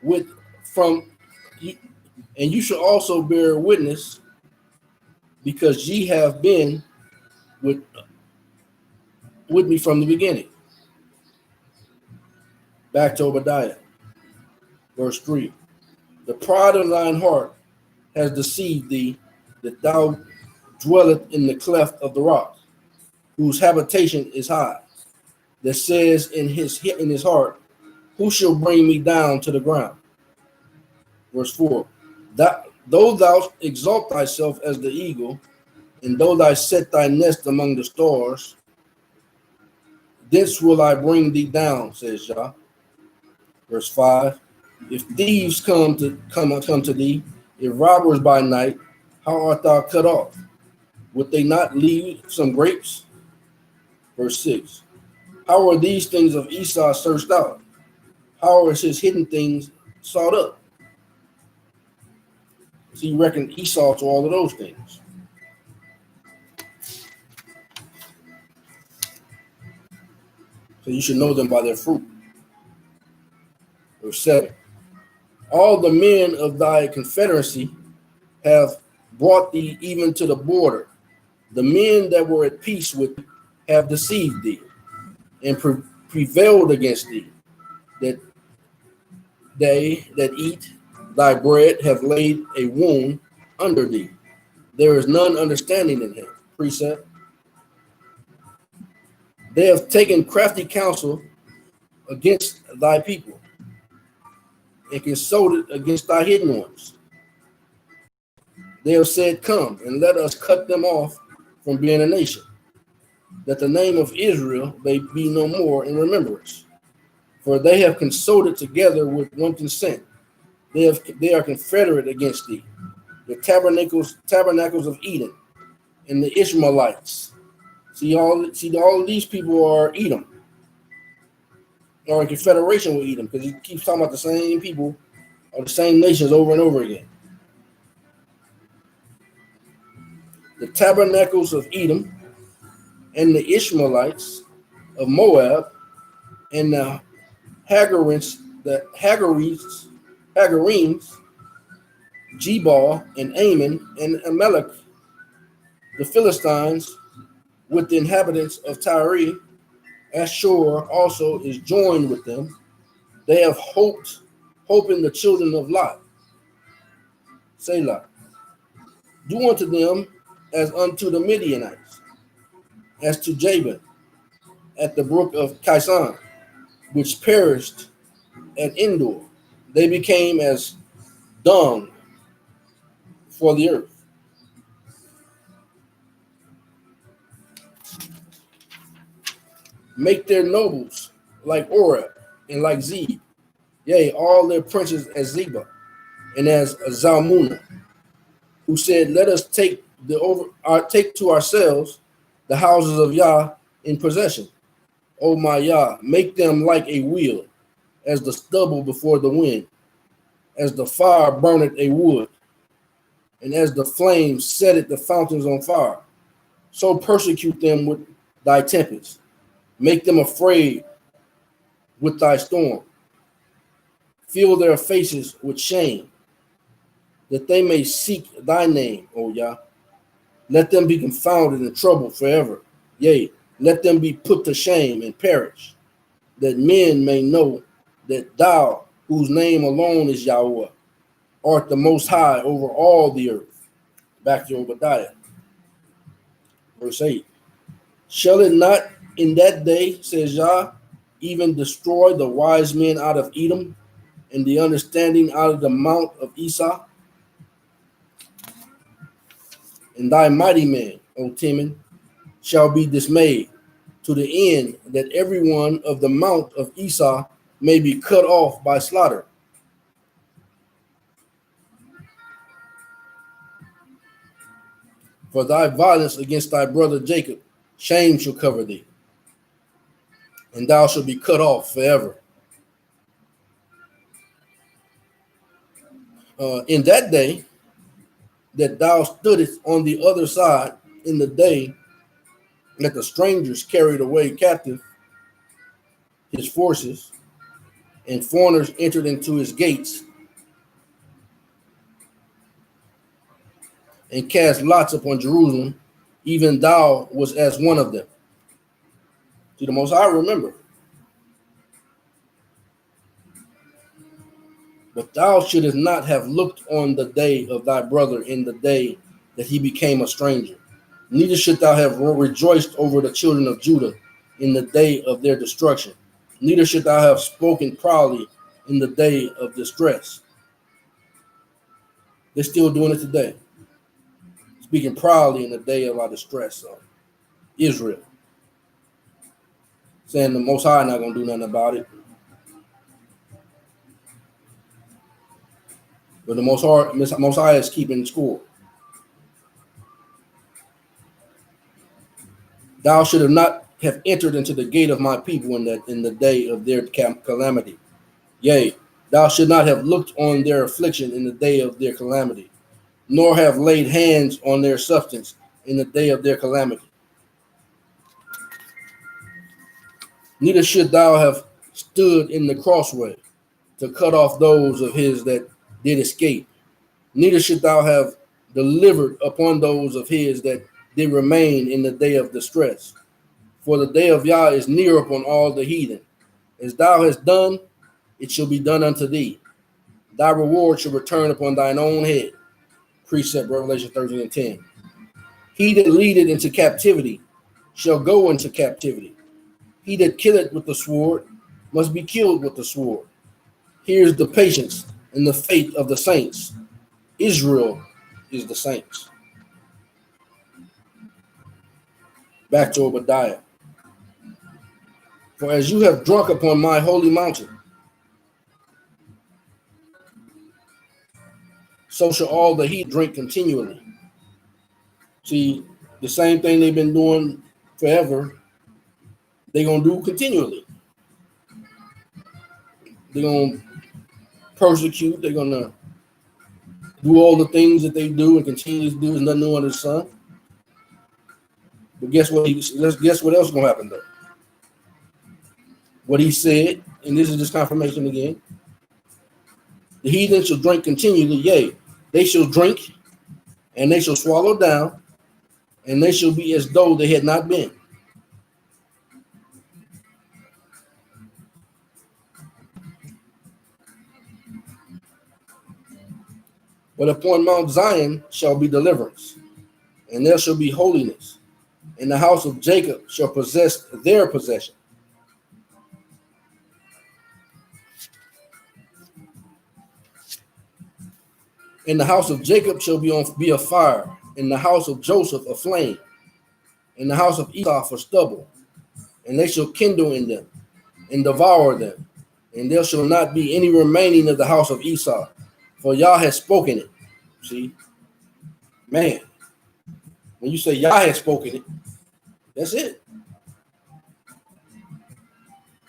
with from you, and you shall also bear witness, because ye have been with me from the beginning. Back to Obadiah, verse 3. The pride of thine heart has deceived thee, that thou dwellest in the cleft of the rock, whose habitation is high, that says in his heart, who shall bring me down to the ground? Verse 4. Though thou exalt thyself as the eagle, and though thou set thy nest among the stars, thence will I bring thee down, says Jah. Verse 5. If thieves come to thee, if robbers by night, how art thou cut off? Would they not leave some grapes? Verse 6. How are these things of Esau searched out? How is his hidden things sought up? So you reckon Esau to all of those things. So you should know them by their fruit. Verse 7. All the men of thy confederacy have brought thee even to the border. The men that were at peace with thee have deceived thee and prevailed against thee, that they that eat thy bread have laid a wound under thee. There is none understanding in him. Precept. They have taken crafty counsel against thy people and consulted against thy hidden ones. They have said, come and let us cut them off from being a nation, that the name of Israel may be no more in remembrance. For they have consulted together with one consent. They are confederate against thee, the tabernacles of Eden, and the Ishmaelites. See, all of these people are Edom. are in confederation with Edom, because he keeps talking about the same people or the same nations over and over again. The tabernacles of Edom and the Ishmaelites of Moab and the Hagarenes, Jebal and Ammon and Amalek, the Philistines with the inhabitants of Tyre. Ashur also is joined with them. They have hope in the children of Lot. Selah. Do unto them as unto the Midianites, as to Jabin at the brook of Kison, which perished at Endor. They became as dung for the earth. Make their nobles like Oreb and like Zeb, yea, all their princes as Zeba and as Zalmunna, who said, let us take to ourselves the houses of Yah in possession. O my Yah, make them like a wheel, as the stubble before the wind, as the fire burneth a wood, and as the flames setteth the fountains on fire. So persecute them with thy tempest. Make them afraid with thy storm. Fill their faces with shame, that they may seek thy name, O Yah. Let them be confounded and troubled forever. Yea, let them be put to shame and perish, that men may know that thou, whose name alone is Yahweh, art the most high over all the earth. Back to Obadiah. Verse 8. Shall it not in that day, says Yah, even destroy the wise men out of Edom and the understanding out of the mount of Esau? And thy mighty men, O Timon, shall be dismayed, to the end that every one of the mount of Esau may be cut off by slaughter. For thy violence against thy brother Jacob, shame shall cover thee, and thou shalt be cut off forever. In that day that thou stoodest on the other side, in the day that the strangers carried away captive his forces, and foreigners entered into his gates, and cast lots upon Jerusalem, even thou was as one of them. To the Most High, remember. But thou shouldest not have looked on the day of thy brother in the day that he became a stranger. Neither should thou have rejoiced over the children of Judah in the day of their destruction. Neither should thou have spoken proudly in the day of distress. They're still doing it today. Speaking proudly in the day of our distress. Israel. Saying the Most High not going to do nothing about it. But the Most High is keeping score. Thou should have not have entered into the gate of my people in the day of their calamity. Yea, thou should not have looked on their affliction in the day of their calamity, nor have laid hands on their substance in the day of their calamity. Neither should thou have stood in the crossway to cut off those of his that did escape. Neither should thou have delivered upon those of his that did remain in the day of distress. For the day of Yah is near upon all the heathen. As thou hast done, it shall be done unto thee. Thy reward shall return upon thine own head. Precept Revelation 13:10. He that leadeth into captivity shall go into captivity. He that killeth with the sword must be killed with the sword. Here's the patience and the faith of the saints. Israel is the saints. Back to Obadiah. For as you have drunk upon my holy mountain, so shall all the heathen drink continually. See, the same thing they've been doing forever, they're going to do continually. They're gonna persecute. They're gonna do all the things that they do and continue to do. Is nothing new under the sun. But guess what? Guess what else is gonna happen though? What he said, and this is just confirmation again. The heathen shall drink continually, yea, they shall drink, and they shall swallow down, and they shall be as though they had not been. But upon Mount Zion shall be deliverance, and there shall be holiness, and the house of Jacob shall possess their possession. And the house of Jacob shall be a fire, and the house of Joseph a flame, and the house of Esau for stubble, and they shall kindle in them, and devour them, and there shall not be any remaining of the house of Esau, for Yah has spoken it. See, man, when you say Yah has spoken it, that's it.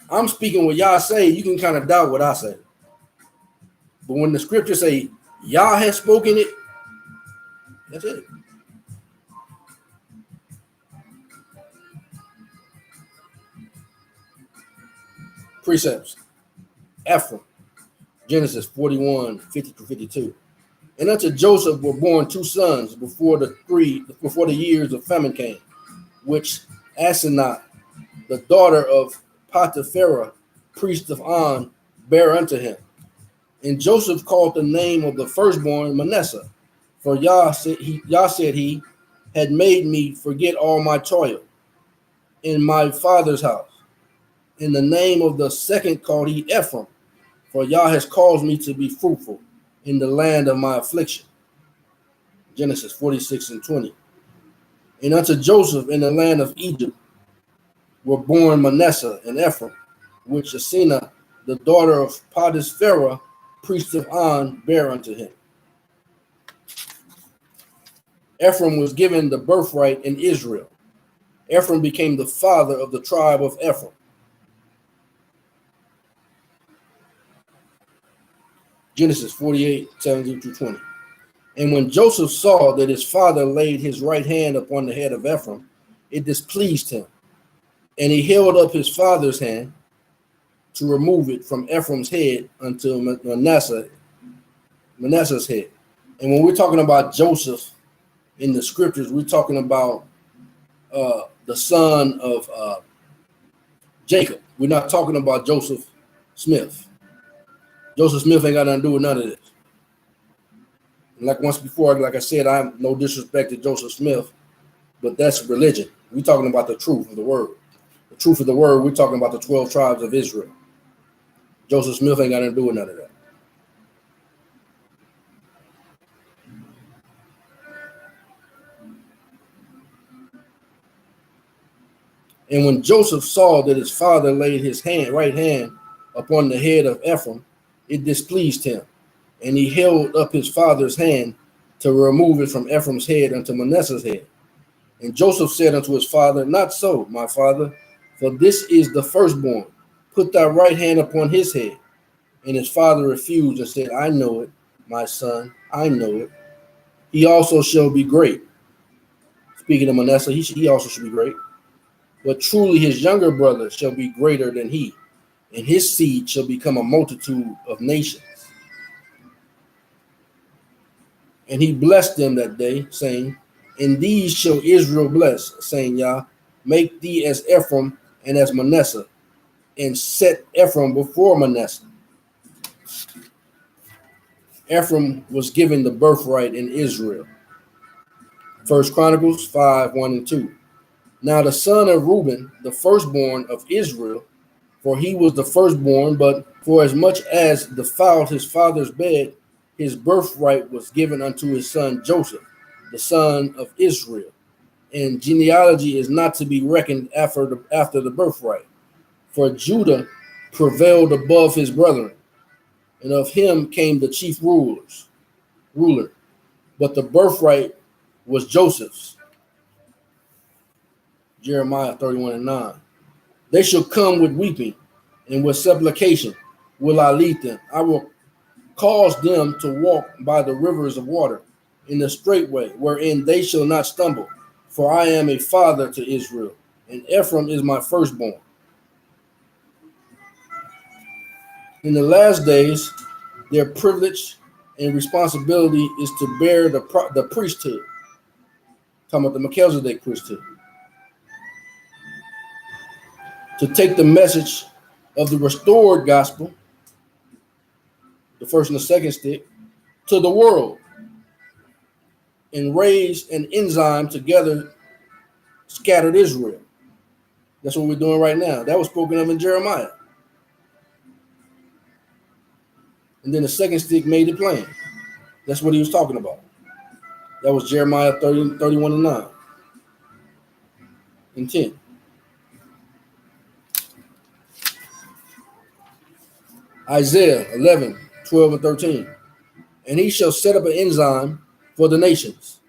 I'm speaking what Yah say, you can kind of doubt what I say. But when the scriptures say Yah has spoken it, that's it. Precepts. Ephraim, Genesis 41:50-52. And unto Joseph were born two sons before the years of famine came, which Asenath, the daughter of Potipharah, priest of On, bare unto him. And Joseph called the name of the firstborn Manasseh, for Yah said he had made me forget all my toil in my father's house. In the name of the second called he Ephraim, for Yah has caused me to be fruitful in the land of my affliction. Genesis 46:20. And unto Joseph in the land of Egypt were born Manasseh and Ephraim, which Asenath, the daughter of Potipharah, priest of On, bare unto him. Ephraim was given the birthright in Israel. Ephraim became the father of the tribe of Ephraim. Genesis 48:17-20. And when Joseph saw that his father laid his right hand upon the head of Ephraim, it displeased him. And he held up his father's hand to remove it from Ephraim's head unto Manasseh's head. And when we're talking about Joseph in the scriptures, we're talking about the son of Jacob. We're not talking about Joseph Smith. Joseph Smith ain't got nothing to do with none of this. And like once before, like I said, I have no disrespect to Joseph Smith, but that's religion. We're talking about the truth of the word. The truth of the word, we're talking about the 12 tribes of Israel. Joseph Smith ain't got nothing to do with none of that. And when Joseph saw that his father laid his right hand upon the head of Ephraim, it displeased him. And he held up his father's hand to remove it from Ephraim's head unto Manasseh's head. And Joseph said unto his father, not so, my father, for this is the firstborn. Put thy right hand upon his head. And his father refused and said, I know it, my son, I know it. He also shall be great. Speaking of Manasseh, he also should be great. But truly his younger brother shall be greater than he, and his seed shall become a multitude of nations. And he blessed them that day, saying, in these shall Israel bless, saying, Yah, make thee as Ephraim and as Manasseh, and set Ephraim before Manasseh. Ephraim was given the birthright in Israel. 1 Chronicles 5:1-2. Now the son of Reuben, the firstborn of Israel, for he was the firstborn, but for as much as defiled his father's bed, his birthright was given unto his son Joseph, the son of Israel. And genealogy is not to be reckoned after the birthright. For Judah prevailed above his brethren, and of him came the chief ruler. But the birthright was Joseph's. Jeremiah 31:9. They shall come with weeping and with supplication, will I lead them. I will cause them to walk by the rivers of water in the straight way, wherein they shall not stumble. For I am a father to Israel, and Ephraim is my firstborn. In the last days, their privilege and responsibility is to bear the priesthood. Talking about the Melchizedek priesthood. To take the message of the restored gospel, the first and the second stick, to the world and raise an enzyme together scattered Israel. That's what we're doing right now. That was spoken of in Jeremiah. And then the second stick made it plain. That's what he was talking about. That was Jeremiah 30, 31 and 9 and 10. Isaiah 11, 12 and 13. And he shall set up an enzyme for the nations,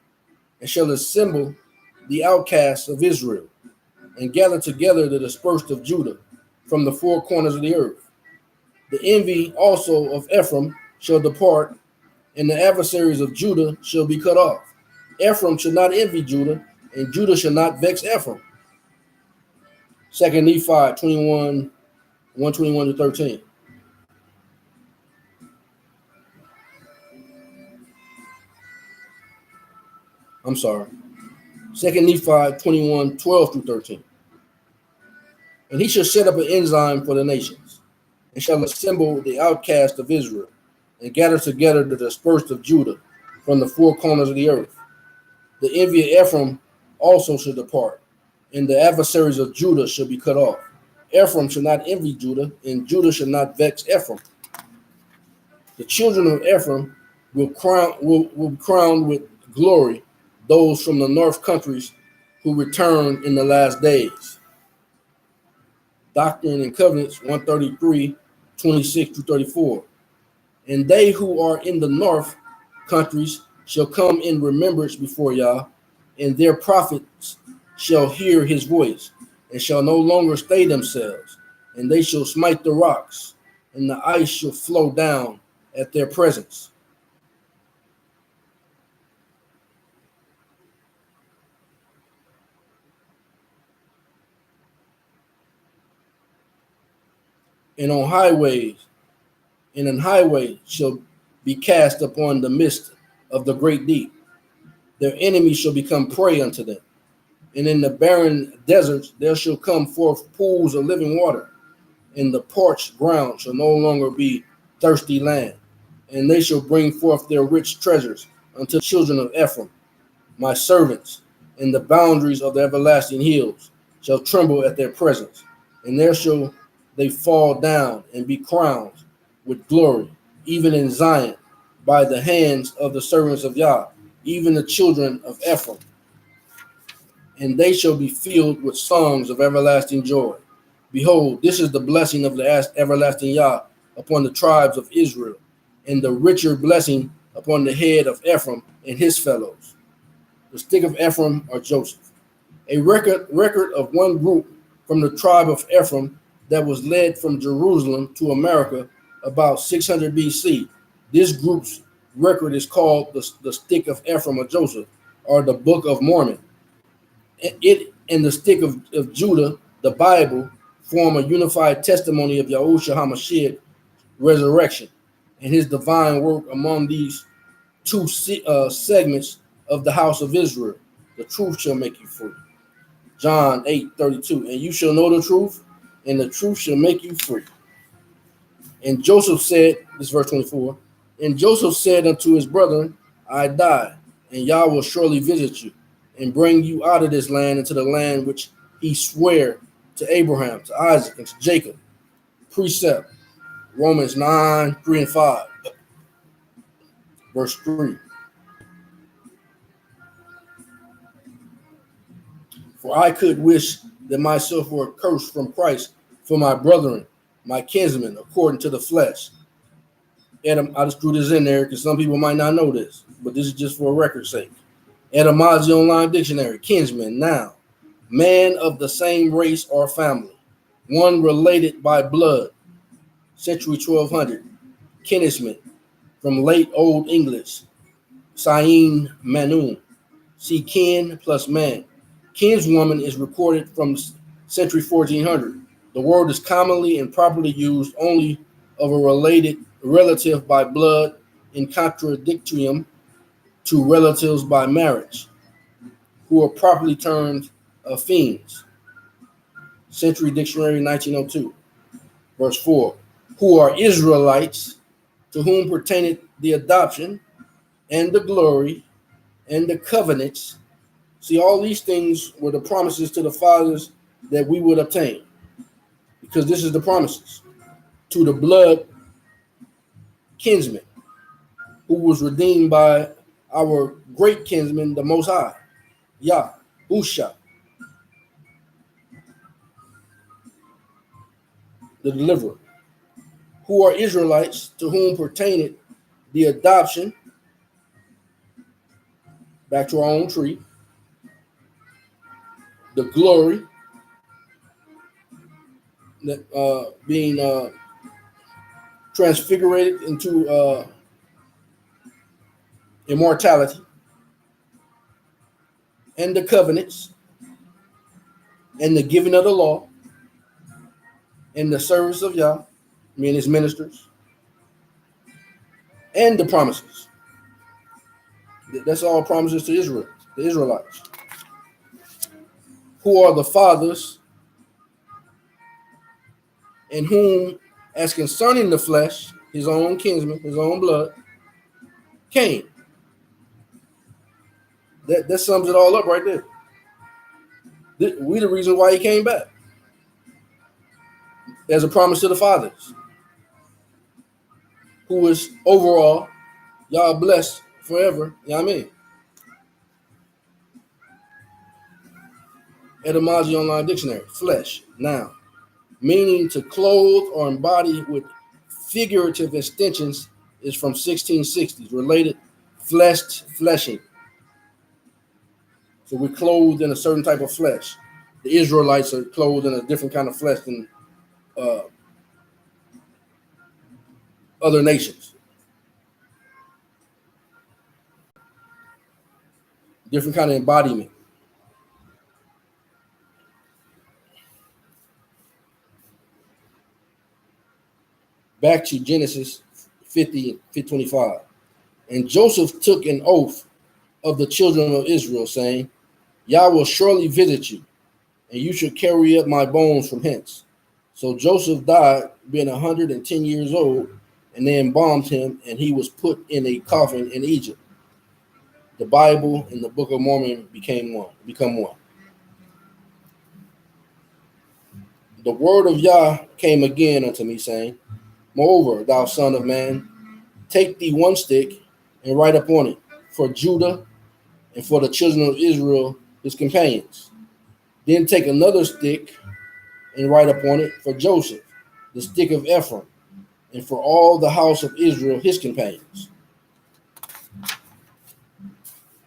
and shall assemble the outcasts of Israel, and gather together the dispersed of Judah from the four corners of the earth. The envy also of Ephraim shall depart, and the adversaries of Judah shall be cut off. Ephraim shall not envy Judah, and Judah shall not vex Ephraim. 2 Nephi 21, 121 to 13. I'm sorry. 2 Nephi 21, 12 through 13. And he shall set up an enzyme for the nations, and shall assemble the outcast of Israel, and gather together the dispersed of Judah from the four corners of the earth. The envy of Ephraim also shall depart, and the adversaries of Judah shall be cut off. Ephraim shall not envy Judah, and Judah shall not vex Ephraim. The children of Ephraim will be crowned with glory, those from the north countries who return in the last days. Doctrine and Covenants 133, 26 to 34. And they who are in the north countries shall come in remembrance before Yah, and their prophets shall hear his voice, and shall no longer stay themselves, and they shall smite the rocks, and the ice shall flow down at their presence. And on highways, and an highway shall be cast upon the midst of the great deep. Their enemies shall become prey unto them. And in the barren deserts there shall come forth pools of living water, and the parched ground shall no longer be thirsty land. And they shall bring forth their rich treasures unto the children of Ephraim, my servants, and the boundaries of the everlasting hills shall tremble at their presence. And there shall they fall down and be crowned with glory, even in Zion, by the hands of the servants of Yah, even the children of Ephraim. And they shall be filled with songs of everlasting joy. Behold, this is the blessing of the everlasting Yah upon the tribes of Israel, and the richer blessing upon the head of Ephraim and his fellows. The stick of Ephraim or Joseph. A record of one group from the tribe of Ephraim that was led from Jerusalem to America about 600 BC. This group's record is called the stick of Ephraim or Joseph, or the Book of Mormon. It and the stick of Judah, the Bible, form a unified testimony of Yahushua HaMashiach's resurrection and his divine work among these two segments of the house of Israel. The truth shall make you free. John 8:32. And you shall know the truth, and the truth shall make you free. And Joseph said, this is verse 24, and Joseph said unto his brethren, I die, and Yah will surely visit you, and bring you out of this land into the land which he sware to Abraham, to Isaac, and to Jacob. Precept, Romans 9, 3 and 5. Verse 3. For I could wish that myself were cursed from Christ for my brethren, my kinsmen, according to the flesh. And I just threw this in there because some people might not know this, but this is just for a record's sake. Etymology Online Dictionary, kinsman, noun, man of the same race or family, one related by blood. century 1200, kinsman, from late Old English, Sain Manun, see kin plus man. Kinswoman is recorded from century 1400. The word is commonly and properly used only of a related relative by blood in contradictorium to relatives by marriage, who are properly termed fiends. Century Dictionary 1902. Verse 4. Who are Israelites, to whom pertaineth the adoption and the glory and the covenants. See, all these things were the promises to the fathers that we would obtain, because this is the promises to the blood kinsman who was redeemed by our great kinsman, the Most High, Yah, Usha, the deliverer. Who are Israelites, to whom pertaineth the adoption, back to our own tree, the glory, being transfigurated into immortality, and the covenants, and the giving of the law, and the service of Yah, meaning his ministers, and the promises. That's all promises to Israel, the Israelites. Who are the fathers, and whom, as concerning the flesh, his own kinsman, his own blood, came. That sums it all up right there. We the reason why he came back. As a promise to the fathers, who is overall, y'all blessed forever. You know what I mean? Etymology Online Dictionary, flesh, noun, meaning to clothe or embody with figurative extensions, is from 1660s, related fleshing. So we're clothed in a certain type of flesh. The Israelites are clothed in a different kind of flesh than other nations. Different kind of embodiment. Back to Genesis 50 and 25. And Joseph took an oath of the children of Israel, saying, Yah will surely visit you, and you shall carry up my bones from hence. So Joseph died, being 110 years old, and they embalmed him, and he was put in a coffin in Egypt. The Bible and the Book of Mormon become one. The word of Yah came again unto me, saying, Moreover, thou son of man, take thee one stick and write upon it for Judah and for the children of Israel, his companions. Then take another stick and write upon it for Joseph, the stick of Ephraim, and for all the house of Israel, his companions.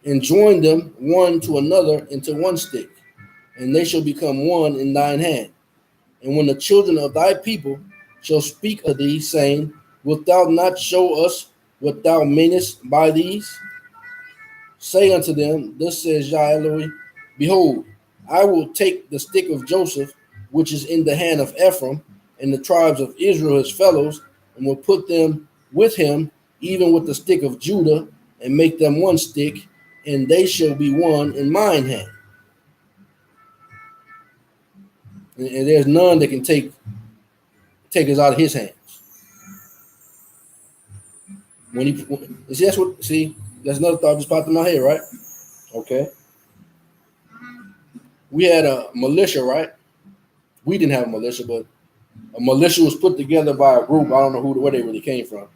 And join them one to another into one stick, and they shall become one in thine hand. And when the children of thy people shall speak of thee, saying, Wilt thou not show us what thou meanest by these? Say unto them, Thus says Yah Elohim, Behold, I will take the stick of Joseph, which is in the hand of Ephraim, and the tribes of Israel his fellows, and will put them with him, even with the stick of Judah, and make them one stick, and they shall be one in mine hand. And there's none that can take us out of his hands. That's another thought just popped in my head, right? Okay. We had a militia, right? We didn't have a militia, but a militia was put together by a group. I don't know where they really came from.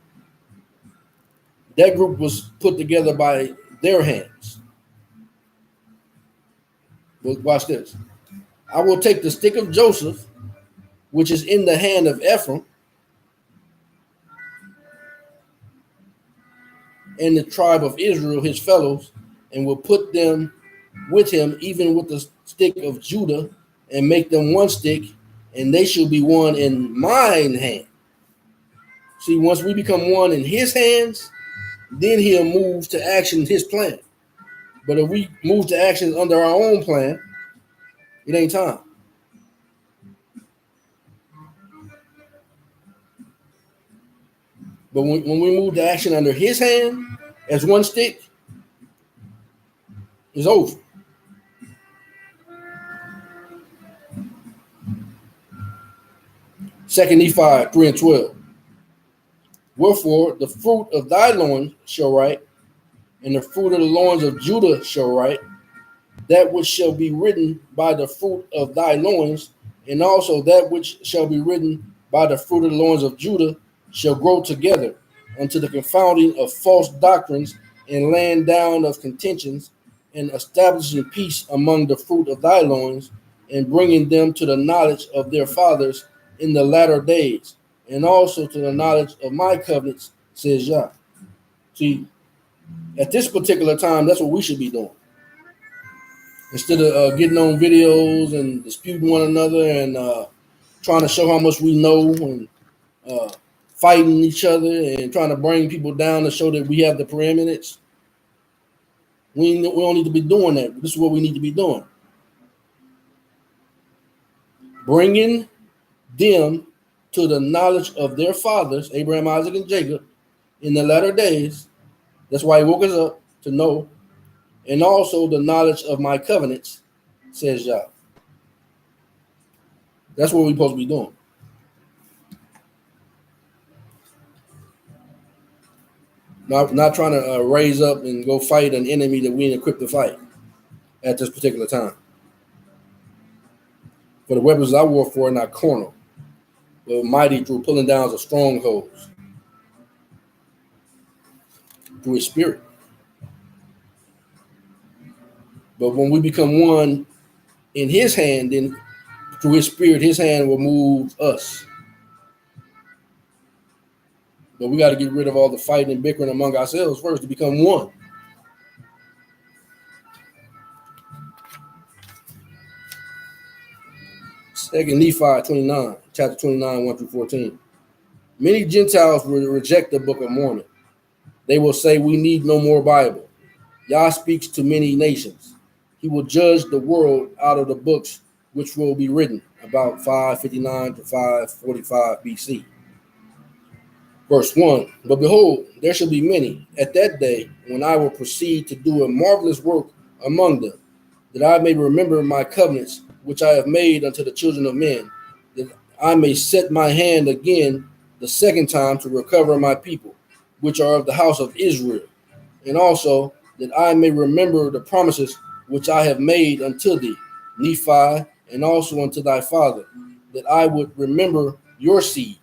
That group was put together by their hands. But watch this. I will take the stick of Joseph, which is in the hand of Ephraim, and the tribe of Israel, his fellows, and will put them with him, even with the stick of Judah, and make them one stick, and they shall be one in mine hand. See, once we become one in his hands, then he'll move to action his plan. But if we move to action under our own plan, it ain't time. But when we move to action under his hand as one stick, it's over. Second Nephi 3 and 12. Wherefore the fruit of thy loins shall write, and the fruit of the loins of Judah shall write, that which shall be written by the fruit of thy loins, and also that which shall be written by the fruit of the loins of Judah shall grow together unto the confounding of false doctrines and laying down of contentions and establishing peace among the fruit of thy loins and bringing them to the knowledge of their fathers in the latter days and also to the knowledge of my covenants, says Yah. See, at this particular time, that's what we should be doing. Instead of getting on videos and disputing one another and trying to show how much we know and fighting each other and trying to bring people down to show that we have the preeminence, we don't need to be doing that. This is what we need to be doing. Bringing them to the knowledge of their fathers, Abraham, Isaac, and Jacob, in the latter days. That's why he woke us up to know. And also the knowledge of my covenants, says Yah. That's what we're supposed to be doing. Not trying to raise up and go fight an enemy that we ain't equipped to fight at this particular time. For the weapons I war for are not carnal, but mighty through pulling down of strongholds, through his spirit. But when we become one in his hand, then through his spirit, his hand will move us. But we got to get rid of all the fighting and bickering among ourselves first to become one. Second Nephi 29, chapter 29, 1 through 14. Many Gentiles will reject the Book of Mormon. They will say, we need no more Bible. Yah speaks to many nations. He will judge the world out of the books which will be written about 559 to 545 BC. Verse 1, but behold, there shall be many at that day when I will proceed to do a marvelous work among them, that I may remember my covenants which I have made unto the children of men, that I may set my hand again the second time to recover my people, which are of the house of Israel, and also that I may remember the promises which I have made unto thee, Nephi, and also unto thy father, that I would remember your seed,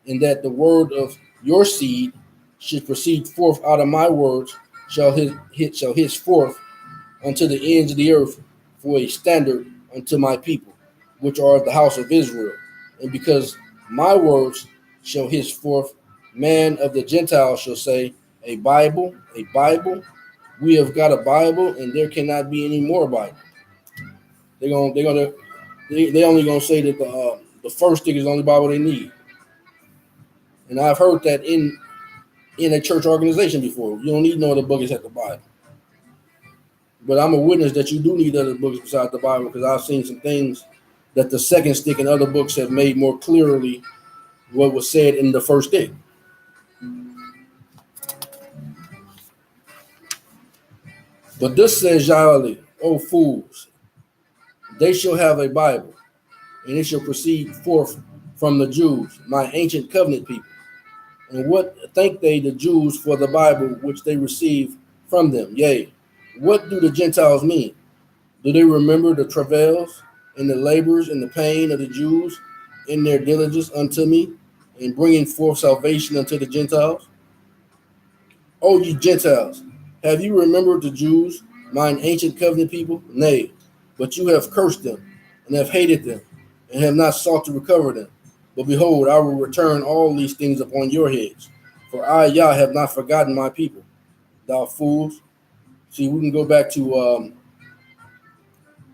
and that the word of your seed should proceed forth out of my words, shall hiss forth unto the ends of the earth for a standard unto my people, which are of the house of Israel. And because my words shall hiss forth, man of the Gentiles shall say, a Bible, a Bible. We have got a Bible, and there cannot be any more Bible. They only gonna say that the first stick is the only Bible they need. And I've heard that in a church organization before. You don't need no other book except the Bible. But I'm a witness that you do need other books besides the Bible, because I've seen some things that the second stick and other books have made more clearly what was said in the first stick. But this says Yahweh, O fools, they shall have a Bible, and it shall proceed forth from the Jews, my ancient covenant people. And what thank they the Jews for the Bible which they receive from them? Yea, what do the Gentiles mean? Do they remember the travails and the labors and the pain of the Jews in their diligence unto me, in bringing forth salvation unto the Gentiles? O ye Gentiles, have you remembered the Jews, mine ancient covenant people? Nay, but you have cursed them, and have hated them, and have not sought to recover them. But behold, I will return all these things upon your heads. For I, Yah, have not forgotten my people, thou fools. See, we can go back to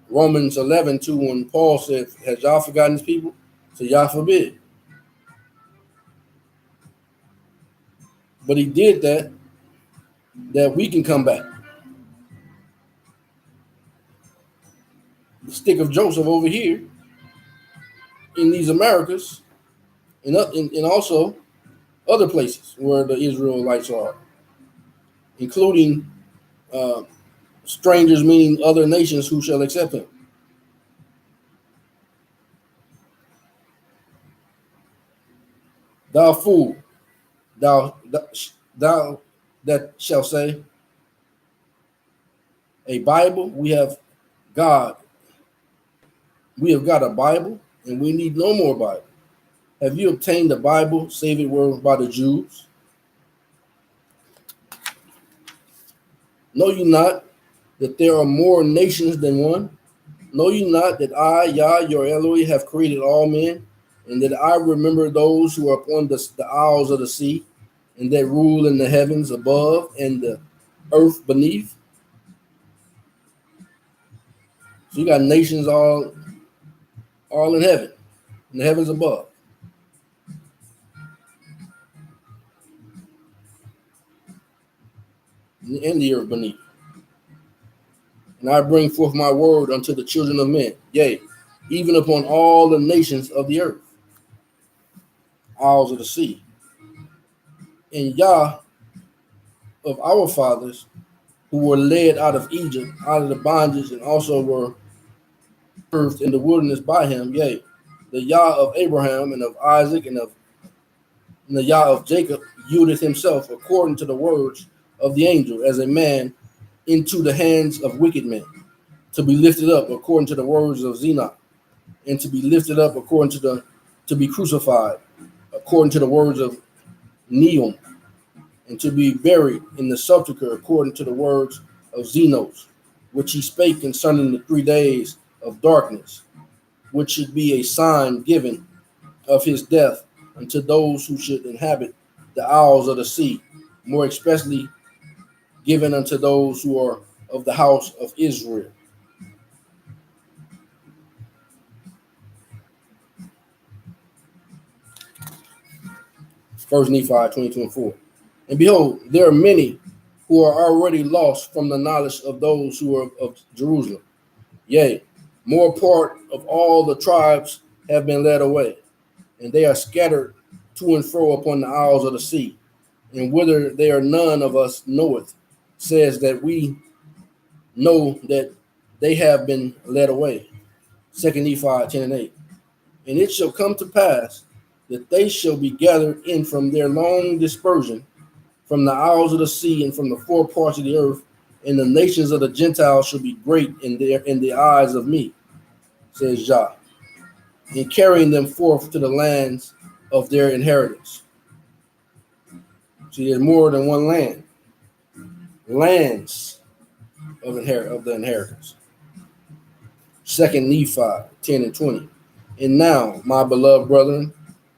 Romans 11, too, when Paul said, has Yah forgotten his people? So Yah forbid. But he did that we can come back. The stick of Joseph over here in these Americas, and also other places where the Israelites are, including uh, strangers, meaning other nations who shall accept him. Thou fool, thou that shall say, a Bible, God, we have got a Bible, and we need no more Bible. Have you obtained the Bible, save it were by the Jews? Know you not that there are more nations than one? Know you not that I, Yah, your Elohim, have created all men, and that I remember those who are upon the isles of the sea, and that rule in the heavens above and the earth beneath? So you got nations all in heaven, in the heavens above, and the earth beneath. And I bring forth my word unto the children of men, yea, even upon all the nations of the earth, isles of the sea. And Yah of our fathers, who were led out of Egypt, out of the bondage, and also were served in the wilderness by him, yea, the Yah of Abraham and of Isaac and the Yah of Jacob yielded himself according to the words of the angel as a man into the hands of wicked men, to be lifted up according to the words of Zenock, and to be lifted up to be crucified according to the words of Neum, and to be buried in the sepulchre according to the words of Zenos, which he spake concerning the 3 days of darkness, which should be a sign given of his death unto those who should inhabit the isles of the sea, more especially given unto those who are of the house of Israel. First Nephi 22:4. And behold, there are many who are already lost from the knowledge of those who are of Jerusalem. Yea, more part of all the tribes have been led away, and they are scattered to and fro upon the isles of the sea. And whither they are none of us knoweth, says that we know that they have been led away. Second Nephi 10:8. And it shall come to pass that they shall be gathered in from their long dispersion, from the isles of the sea and from the four parts of the earth, and the nations of the Gentiles shall be great in the eyes of me, says Jah, in carrying them forth to the lands of their inheritance. See, there's more than one land. Lands of the inheritance. Second Nephi 10:20. And now, my beloved brethren,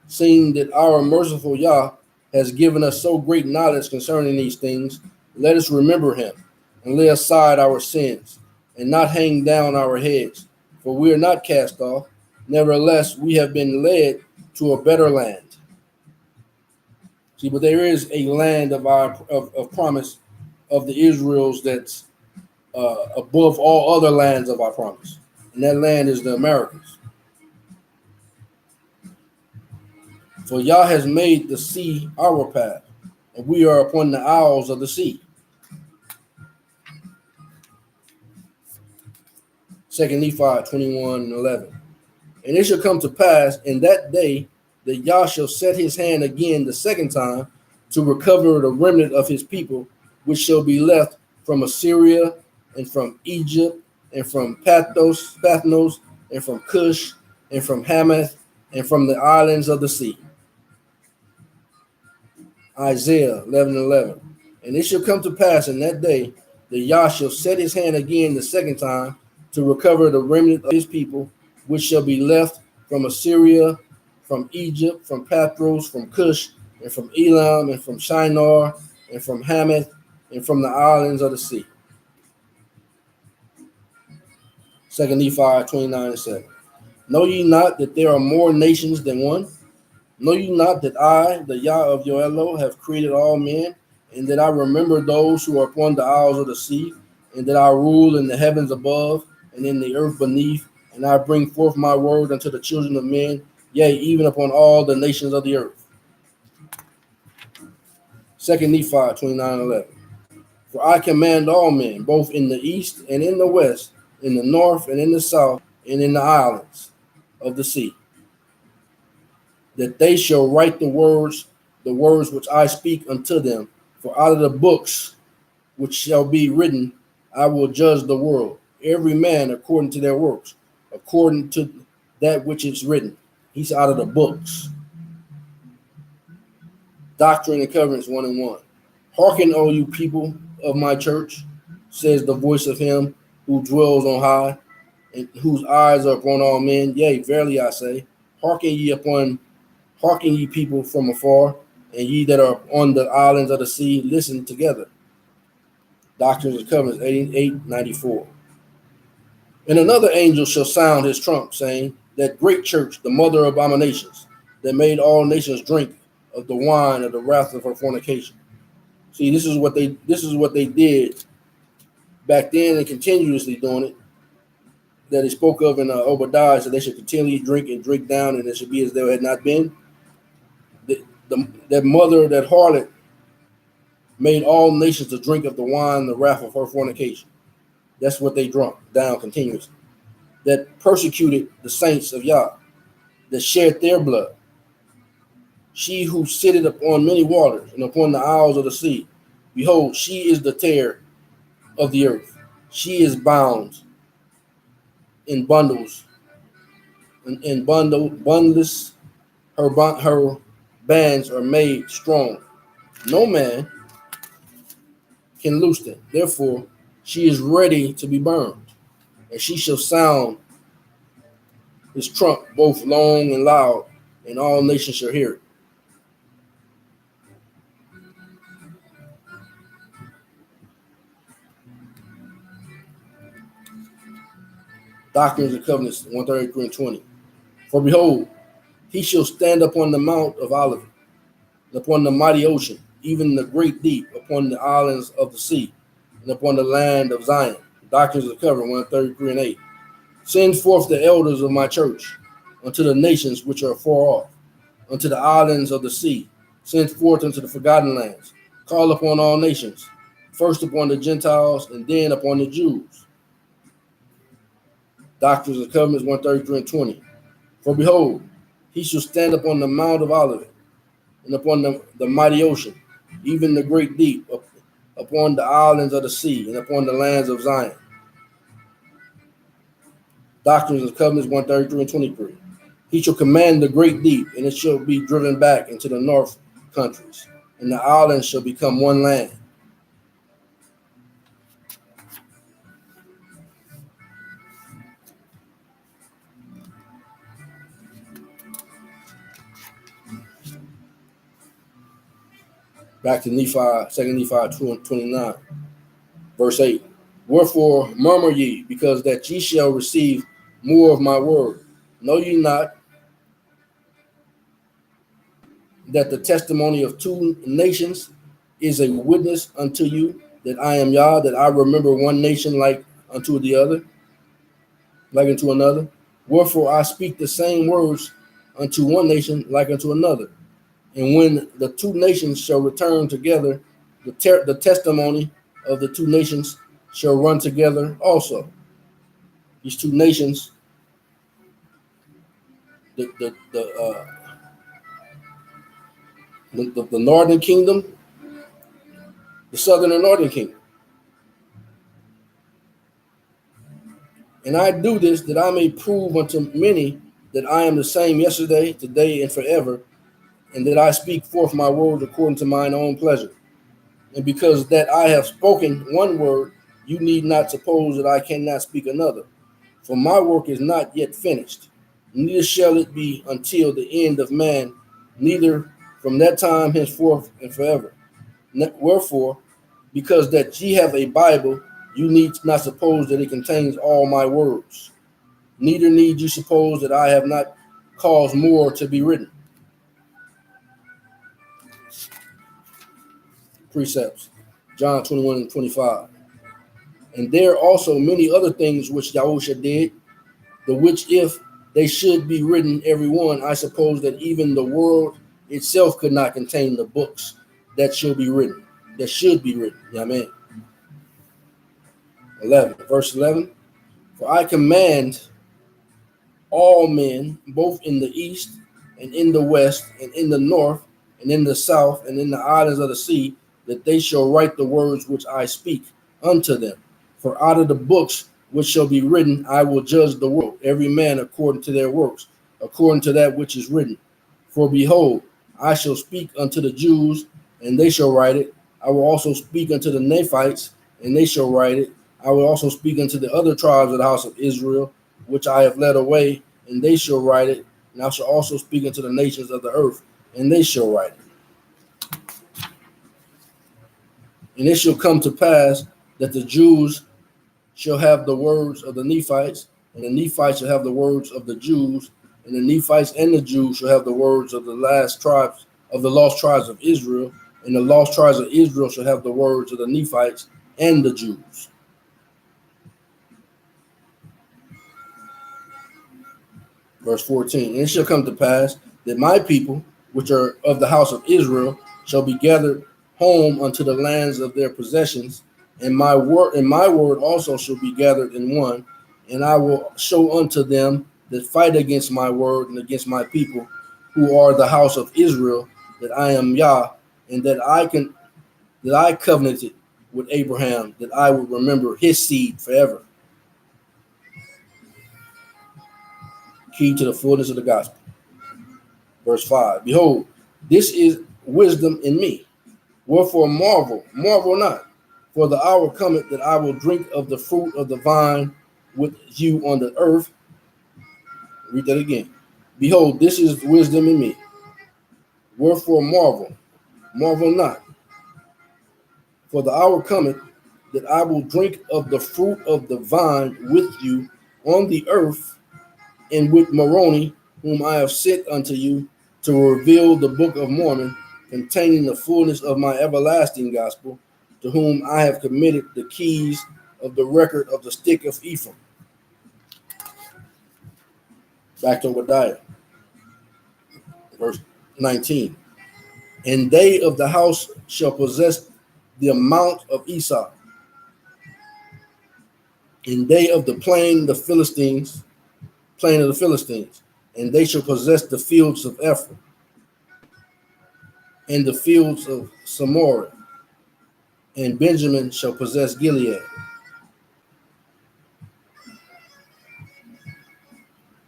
seeing that our merciful Yah has given us so great knowledge concerning these things, let us remember him and lay aside our sins and not hang down our heads, for we are not cast off. Nevertheless, we have been led to a better land. See, but there is a land of promise of the Israels that's above all other lands of our promise, and that land is the Americas. For Yah has made the sea our path, and we are upon the isles of the sea. Second Nephi 21:11. And it shall come to pass in that day that Yah shall set his hand again the second time to recover the remnant of his people, which shall be left from Assyria and from Egypt and from Pathnos and from Cush and from Hamath and from the islands of the sea. Isaiah 11:11. And it shall come to pass in that day that Yah shall set his hand again the second time to recover the remnant of his people, which shall be left from Assyria, from Egypt, from Pathros, from Cush, and from Elam, and from Shinar, and from Hamath, and from the islands of the sea. Second Nephi 29:7. Know ye not that there are more nations than one? Know you not that I, the Yah of your Elo, have created all men, and that I remember those who are upon the isles of the sea, and that I rule in the heavens above and in the earth beneath, and I bring forth my word unto the children of men, yea, even upon all the nations of the earth. 2 Nephi 29:11. For I command all men, both in the east and in the west, in the north and in the south, and in the islands of the sea, that they shall write the words which I speak unto them. For out of the books which shall be written, I will judge the world, every man according to their works, according to that which is written. He's out of the books. Doctrine and Covenants 1:1. Hearken, O you people of my church, says the voice of him who dwells on high, and whose eyes are upon all men. Yea, verily I say, hearken ye people from afar, and ye that are on the islands of the sea, listen together. Doctrines and Covenants 88:94. And another angel shall sound his trump, saying, that great church, the mother of abominations, that made all nations drink of the wine of the wrath of her fornication. See, this is what they did back then and continuously doing it. That he spoke of in Obadiah, so they should continually drink and drink down, and it should be as though it had not been. That mother, that harlot, made all nations to drink of the wine, the wrath of her fornication. That's what they drunk down continuously. That persecuted the saints of Yah, that shed their blood. She who sitteth upon many waters and upon the isles of the sea. Behold, she is the terror of the earth. She is bound in bundles, in bundless. Her bands are made strong. No man can loose them. Therefore, she is ready to be burned, and she shall sound his trump both long and loud, and all nations shall hear it. Doctrines and Covenants 133:20. For behold, he shall stand upon the Mount of Olivet, and upon the mighty ocean, even the great deep, upon the islands of the sea, and upon the land of Zion. Doctrines of the Covenant 133:8. Send forth the elders of my church unto the nations which are far off, unto the islands of the sea. Send forth unto the forgotten lands. Call upon all nations, first upon the Gentiles, and then upon the Jews. Doctrines of the Covenants 133:20. For behold, he shall stand upon the Mount of Olivet, and upon the mighty ocean, even the great deep, upon the islands of the sea, and upon the lands of Zion. Doctrines of the Covenants 133:23. He shall command the great deep, and it shall be driven back into the north countries, and the islands shall become one land. Back to Nephi, 2 Nephi 29, verse 8. Wherefore murmur ye, because that ye shall receive more of my word. Know ye not that the testimony of two nations is a witness unto you, that I am Yah, that I remember one nation like unto the other, like unto another? Wherefore I speak the same words unto one nation like unto another. And when the two nations shall return together, the testimony of the two nations shall run together also. These two nations, the northern kingdom, the southern and northern kingdom. And I do this that I may prove unto many that I am the same yesterday, today, and forever, and that I speak forth my word according to mine own pleasure. And because that I have spoken one word, you need not suppose that I cannot speak another. For my work is not yet finished, neither shall it be until the end of man, neither from that time henceforth and forever. Wherefore, because that ye have a Bible, you need not suppose that it contains all my words. Neither need you suppose that I have not caused more to be written. precepts. John 21 and 25. And there are also many other things which Yahusha did, the which if they should be written every one, I suppose that even the world itself could not contain the books that should be written. Amen. 11, verse 11. For I command all men, both in the east and in the west and in the north and in the south and in the islands of the sea, that they shall write the words which I speak unto them. For out of the books which shall be written, I will judge the world, every man according to their works, according to that which is written. For behold, I shall speak unto the Jews, and they shall write it. I will also speak unto the Nephites, and they shall write it. I will also speak unto the other tribes of the house of Israel, which I have led away, and they shall write it. And I shall also speak unto the nations of the earth, and they shall write it. And it shall come to pass that the Jews shall have the words of the Nephites, and the Nephites shall have the words of the Jews, and the Nephites and the Jews shall have the words of the lost tribes of Israel, and the lost tribes of Israel shall have the words of the Nephites and the Jews. Verse 14, and it shall come to pass that my people, which are of the house of Israel, shall be gathered home unto the lands of their possessions, and my word also shall be gathered in one, and I will show unto them that fight against my word and against my people, who are the house of Israel, that I am Yah, and that I covenanted with Abraham, that I would remember his seed forever. Key to the fullness of the gospel. Verse 5, behold, this is wisdom in me. Wherefore marvel not, for the hour cometh that I will drink of the fruit of the vine with you on the earth. Read that again. Behold, this is wisdom in me. Wherefore marvel not, for the hour cometh that I will drink of the fruit of the vine with you on the earth, and with Moroni, whom I have sent unto you, to reveal the book of Mormon, containing the fullness of my everlasting gospel, to whom I have committed the keys of the record of the stick of Ephraim. Back to Obadiah, verse 19. And they of the house shall possess the amount of Esau, and they of the plain of the Philistines, and they shall possess the fields of Ephraim, and the fields of Samaria, and Benjamin shall possess Gilead.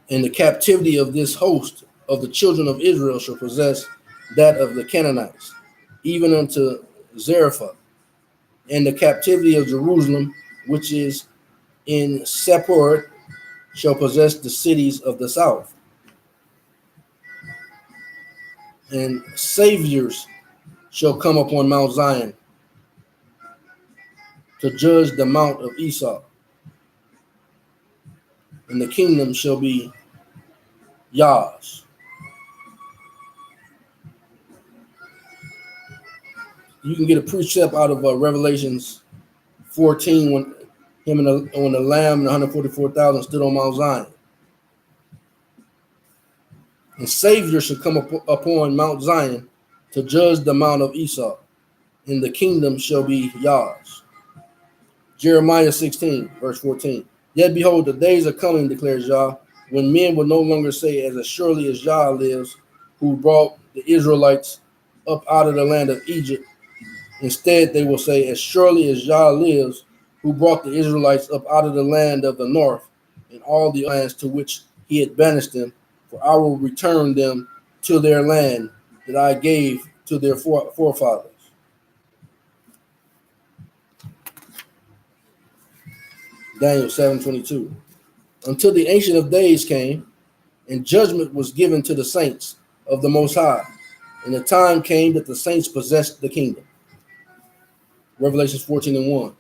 And the captivity of this host of the children of Israel shall possess that of the Canaanites, even unto Zarephath. And the captivity of Jerusalem, which is in Sephorat, shall possess the cities of the south. And saviors shall come upon Mount Zion to judge the mount of Esau. And the kingdom shall be Yah's. You can get a precept out of Revelations 14 when him and the Lamb and 144,000 stood on Mount Zion. And Savior shall come upon Mount Zion to judge the mount of Esau, and the kingdom shall be Yah's. Jeremiah 16, verse 14. Yet behold, the days are coming, declares Yah, when men will no longer say, as surely as Yah lives, who brought the Israelites up out of the land of Egypt. Instead, they will say, as surely as Yah lives, who brought the Israelites up out of the land of the north, and all the lands to which he had banished them, for I will return them to their land that I gave to their forefathers. Daniel 7:22. Until the Ancient of Days came, and judgment was given to the saints of the Most High, and the time came that the saints possessed the kingdom. Revelation 14:1.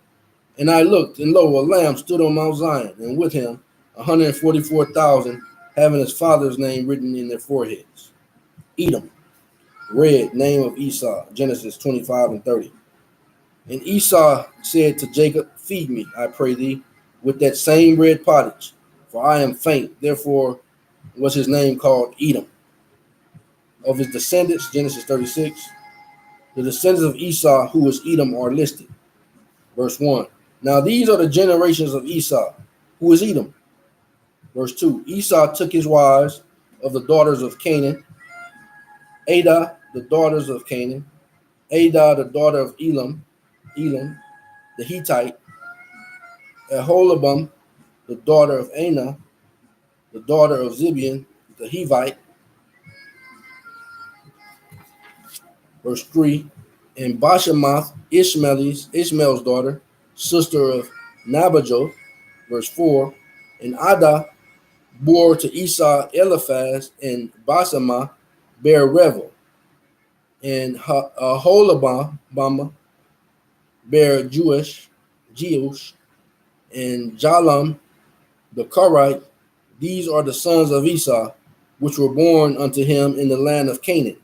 And I looked, and lo, a lamb stood on Mount Zion, and with him 144,000, having his father's name written in their foreheads. Edom, red, name of Esau, Genesis 25 and 30. And Esau said to Jacob, feed me, I pray thee, with that same red pottage, for I am faint. Therefore was his name called Edom. Of his descendants, Genesis 36, the descendants of Esau, who was Edom, are listed. Verse 1. Now these are the generations of Esau, who is Edom. Verse 2. Esau took his wives of the daughters of Canaan, Adah, the daughters of Canaan, Adah, the daughter of Elam, the Hittite, Aholibam, the daughter of Anah, the daughter of Zibeon, the Hivite. Verse 3. And Bashemath, Ishmael's daughter, sister of Nabajoth. Verse 4. And Adah bore to Esau Eliphaz, and Basemah bare Revel, and Aholibam bare Jeush, and Jalam the Korite. These are the sons of Esau, which were born unto him in the land of Canaan.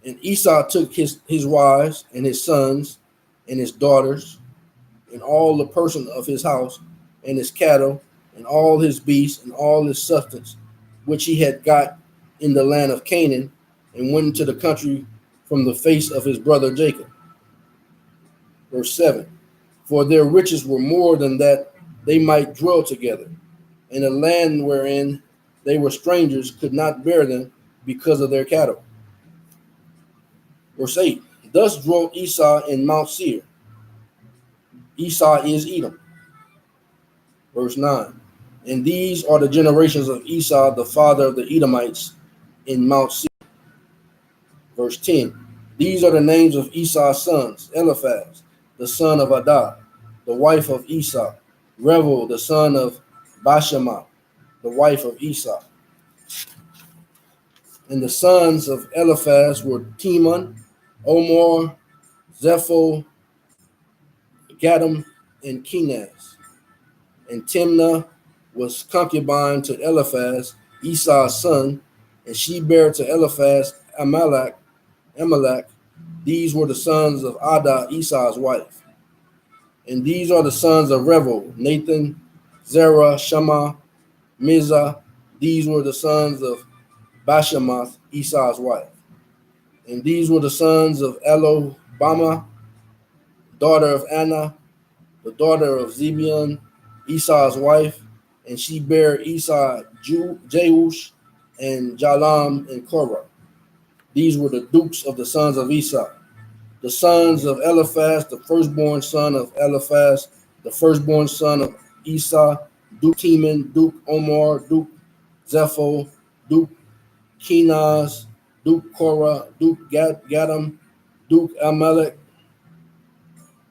And Esau took his wives and his sons and his daughters and all the person of his house and his cattle and all his beasts and all his substance, which he had got in the land of Canaan, and went into the country from the face of his brother Jacob. Verse 7. For their riches were more than that they might dwell together, and the land wherein they were strangers could not bear them because of their cattle. Verse 8. Thus dwelt Esau in Mount Seir. Esau is Edom. Verse 9. And these are the generations of Esau, the father of the Edomites, in Mount Seir. Verse 10. These are the names of Esau's sons: Eliphaz, the son of Adah, the wife of Esau; Revel, the son of Bashemath, the wife of Esau. And the sons of Eliphaz were Teman, Omar, Zepho, Gatam, and Kenaz. And Timnah was concubine to Eliphaz, Esau's son, and she bare to Eliphaz Amalek. These were the sons of Adah, Esau's wife. And these are the sons of Revel: Nathan, Zerah, Shammah, Mizah. These were the sons of Bashemath, Esau's wife. And these were the sons of Elobama, daughter of Anna, the daughter of Zibeon, Esau's wife, and she bare Esau Jeush and Jalam and Korah. These were the dukes of the sons of Esau. The sons of Eliphaz, the firstborn son of Eliphaz, the firstborn son of Esau, Duke Teman, Duke Omar, Duke Zepho, Duke Kenaz, Duke Korah, Duke Gatam, Duke Amalek.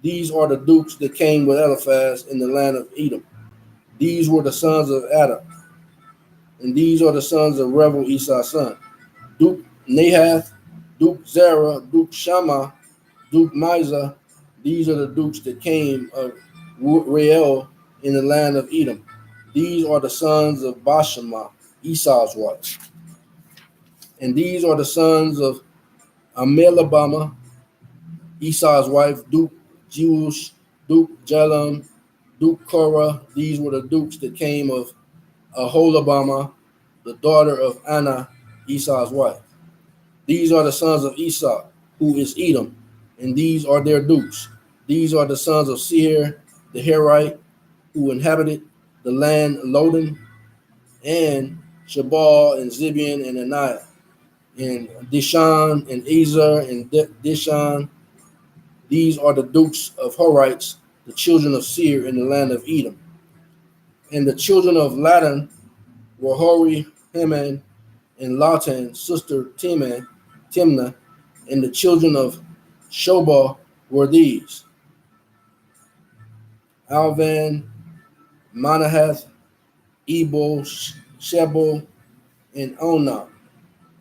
These are the dukes that came with Eliphaz in the land of Edom. These were the sons of Adam. And these are the sons of Revel, Esau's son: Duke Nahath, Duke Zerah, Duke Shammah, Duke Mizah. These are the dukes that came of Reuel in the land of Edom. These are the sons of Bashemath, Esau's wife. And these are the sons of Amelabama, Esau's wife: Duke Jeush, Duke Jalam, Duke Korah. These were the dukes that came of Aholibama, the daughter of Anna, Esau's wife. These are the sons of Esau, who is Edom, and these are their dukes. These are the sons of Seir, the Herite, who inhabited the land Lodan, and Shabal, and Zibeon, and Anaiah, and Dishan, and Ezer, and Dishan. These are the dukes of Horites, the children of Seir in the land of Edom. And the children of Ladan were Hori, Heman, and Latan, sister Timnah, and the children of Shobal were these: Alvan, Manahath, Ebal, Shebel, and Onam.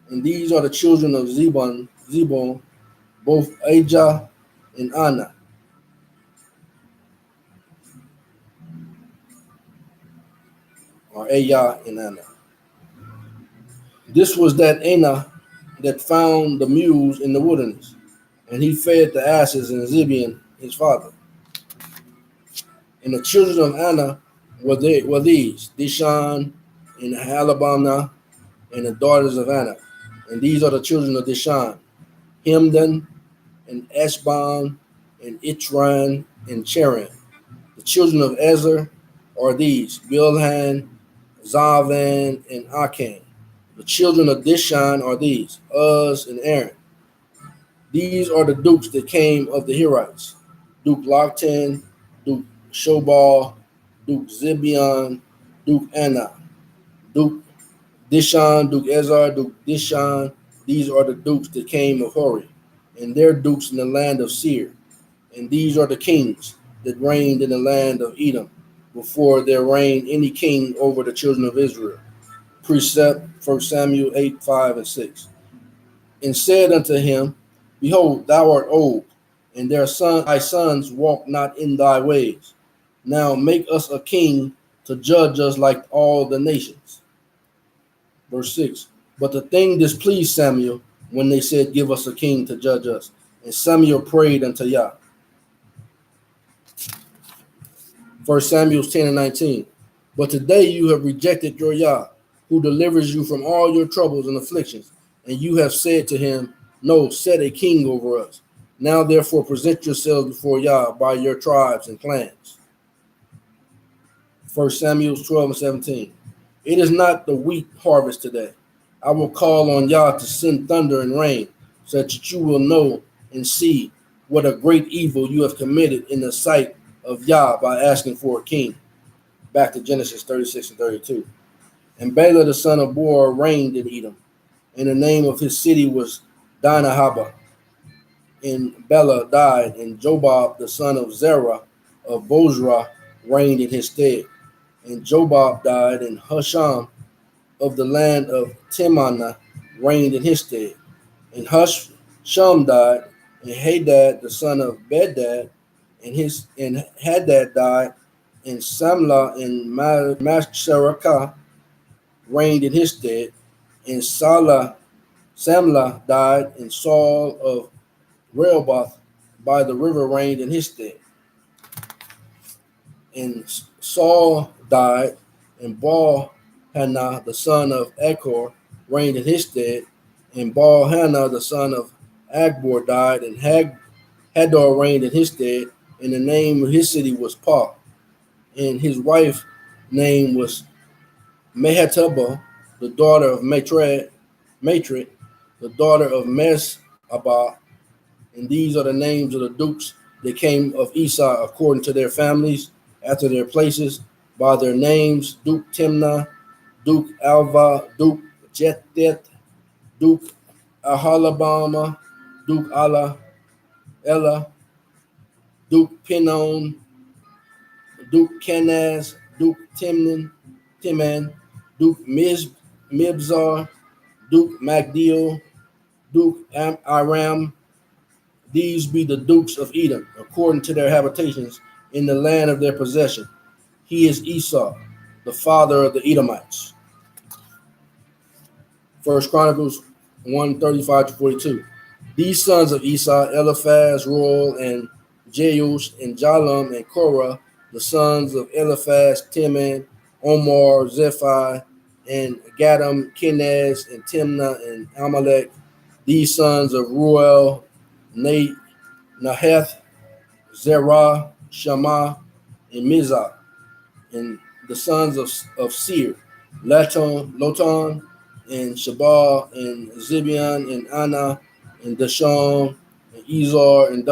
And these are the children of Zebon, both Ajah and Anna. Or Ayah and Anna. This was that Anna that found the mules in the wilderness. and he fed the asses and Zibeon his father. And the children of Anna were these: Dishan and Halabamah, and the daughters of Anna. And these are the children of Dishan: Hemdan and Eshban and Itran and Cheran. The children of Ezer are these: Bilhan, Zavan, and Akan. The children of Dishan are these: Uz and Aaron. These are the dukes that came of the Hirites: Duke Lochtan, Duke Shobal, Duke Zibeon, Duke Anna, Duke Dishan, Duke Ezer, Duke Dishan. These are the dukes that came of Hori, and their dukes in the land of Seir. And these are the kings that reigned in the land of Edom, before there reigned any king over the children of Israel. Precept 1 Samuel 8, 5, and 6. And said unto him, Behold, thou art old, and thy sons walk not in thy ways. Now make us a king to judge us like all the nations. Verse 6. But the thing displeased Samuel when they said, Give us a king to judge us. And Samuel prayed unto Yah. 1 Samuel 10 and 19. But today you have rejected your Yah, who delivers you from all your troubles and afflictions. And you have said to him, No, set a king over us. Now therefore present yourselves before Yah by your tribes and clans. 1 Samuel 12 and 17. It is not the wheat harvest today. I will call on Yah to send thunder and rain, so that you will know and see what a great evil you have committed in the sight of Yah by asking for a king. Back to Genesis 36 and 32. And Bela the son of Bor reigned in Edom, and the name of his city was Dinahaba. And Bela died, and Jobab the son of Zerah of Bozrah reigned in his stead. And Jobab died, and Husham of the land of Timnah reigned in his stead. And Husham died, and Hadad the son of Bedad and Hadad died, and Samlah and Masharakah reigned in his stead. And Samlah died, and Saul of Rehoboth by the river reigned in his stead. And Saul died, and Baal-Hanah the son of Achor reigned in his stead. And Baal-Hanah the son of Agbor died, and Hadar reigned in his stead. And the name of his city was Pa. And his wife's name was Mehetabel, the daughter of Matred, the daughter of Mesabah. And these are the names of the dukes that came of Esau according to their families, after their places, by their names: Duke Timnah, Duke Alva, Duke Jetheth, Duke Ahalabama, Duke Ella, Duke Pinon, Duke Kenaz, Duke Timan, Duke Mibzar, Duke Magdiel, Duke Aram. These be the dukes of Edom, according to their habitations in the land of their possession. He is Esau, the father of the Edomites. 1 Chronicles 1:35 to 42. These sons of Esau: Eliphaz, Roel, and Jeush, and Jalam, and Korah. The sons of Eliphaz: Teman, Omar, Zephi, and Gadam, Kenaz, and Timnah, and Amalek. These sons of Ruel: Naheth, Zerah, Shammah, and Mizah. And the sons of Seir: Lotan, and Shabal, and Zibeon, and Anna, and Dishon, and Ezar, and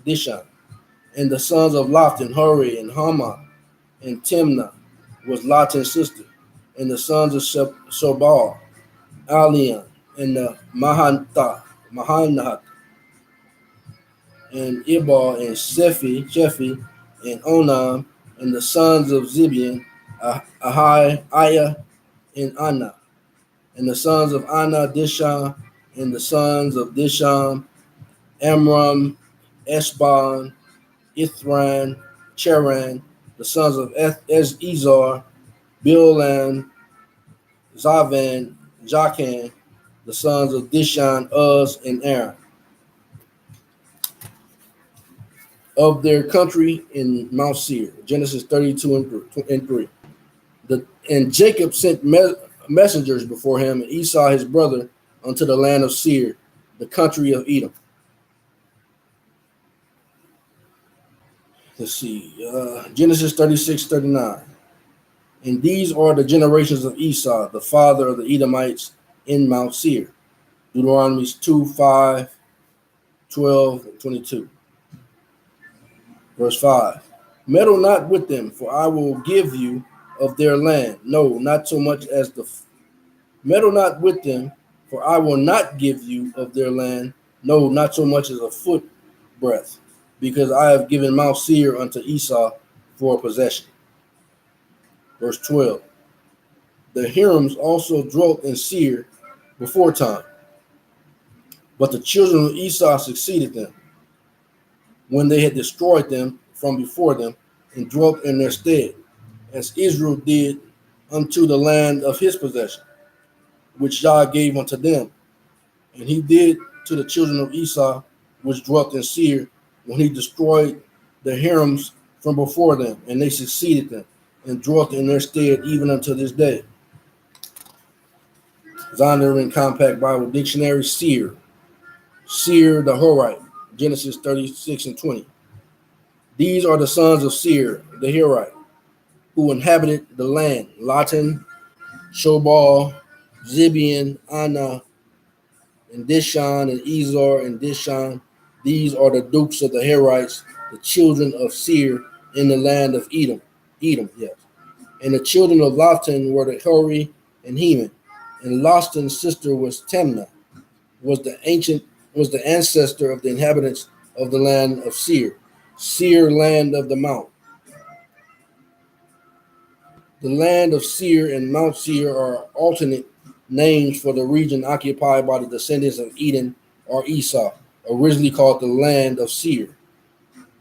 Dishan. And the sons of Lotan: Huri, and Hama, and Timnah was Lotan's sister. And the sons of Shobal: Alian, and the Mahanath, and Ibal, and Shephi, and Onam. And the sons of Zibeon: Ahiah, and Anna. And the sons of Anna: Dishan. And the sons of Dishan: Amram, Eshban, Ithran, Cheran. The sons of Ezar: Bilhan, Zavan, Jachan. The sons of Dishan: Uz, and Aaron. of their country in Mount Seir. Genesis 32 and 3. And Jacob sent messengers before him, and Esau his brother, unto the land of Seir, the country of Edom. Let's see, Genesis 36:39. And these are the generations of Esau, the father of the Edomites, in Mount Seir. Deuteronomy 2:5, 12, and 22. Verse 5. Meddle not with them, for I will give you of their land. No, not so much as the meddle not with them, for I will not give you of their land. No, not so much as a foot breadth, because I have given Mount Seir unto Esau for a possession. Verse 12. The Hirims also dwelt in Seir before time, but the children of Esau succeeded them when they had destroyed them from before them and dwelt in their stead, as Israel did unto the land of his possession, which Yah gave unto them. And he did to the children of Esau, which dwelt in Seir, when he destroyed the Hirims from before them, and they succeeded them, and dwelt in their stead even unto this day. Zondervan Compact Bible Dictionary, Seir. Seir the Horite, Genesis 36 and 20. These are the sons of Seir the Horite, who inhabited the land: Lotan, Shobal, Zibeon, Anah, and Dishon, and Ezor, and Dishon. These are the dukes of the Horites, the children of Seir, in the land of Edom. Edom, yes. And the children of Lotan were the Hori and Heman. And Lotan's sister was Timnah, was the ancestor of the inhabitants of the land of Seir. Seir, land of the mount. The land of Seir and Mount Seir are alternate names for the region occupied by the descendants of Edom or Esau, originally called the land of Seir.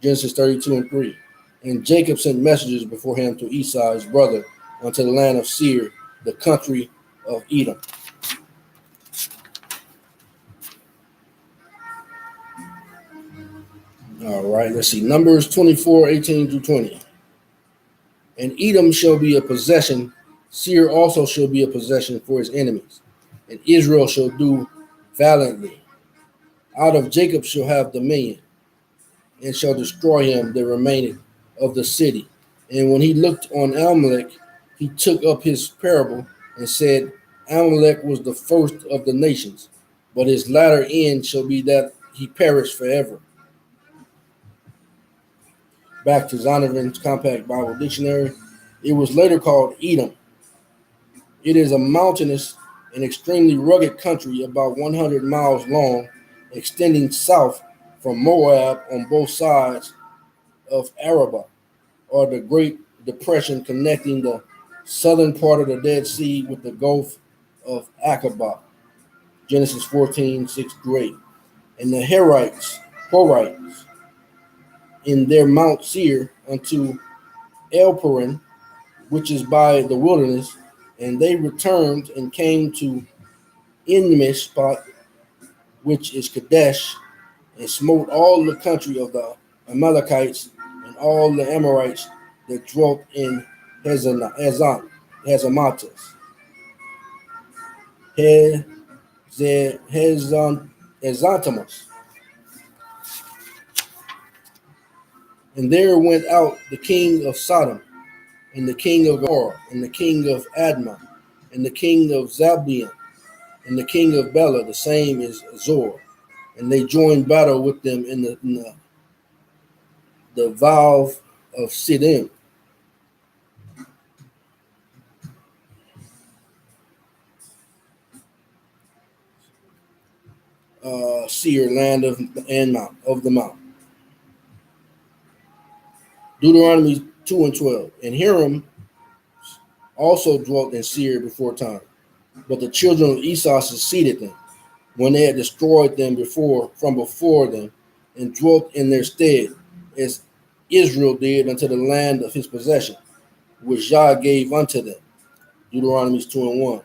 Genesis 32 and 3. And Jacob sent messengers before him to Esau his brother unto the land of Seir, the country of Edom. All right, let's see. Numbers 24:18 through 20. And Edom shall be a possession, Seir also shall be a possession for his enemies, and Israel shall do valiantly. Out of Jacob shall have dominion, and shall destroy him that remaineth of the city. And when he looked on Amalek, he took up his parable and said, Amalek was the first of the nations, but his latter end shall be that he perish forever. Back to Zondervan's Compact Bible Dictionary. It was later called Edom. It is a mountainous and extremely rugged country about 100 miles long, extending south from Moab on both sides of Arabah, or the Great Depression connecting the southern part of the Dead Sea with the Gulf of Aqaba. Genesis 14:6 through 8. And the Horites, in their Mount Seir unto Elparan, which is by the wilderness, and they returned and came to Enmishpat, which is Kadesh, and smote all the country of the Amalekites and all the Amorites that dwelt in Hazamatas, Hazantamas. And there went out the king of Sodom, and the king of Gomorrah, and the king of Admah, and the king of Zabian, and the king of Bela, the same is Zor. And they joined battle with them in the valve of Siddim. Seir, land of the mount. Deuteronomy 2 and 12. And Hiram also dwelt in Seir before time, but the children of Esau succeeded them when they had destroyed them from before them, and dwelt in their stead, as Israel did unto the land of his possession, which Yah gave unto them. Deuteronomy 2 and 1.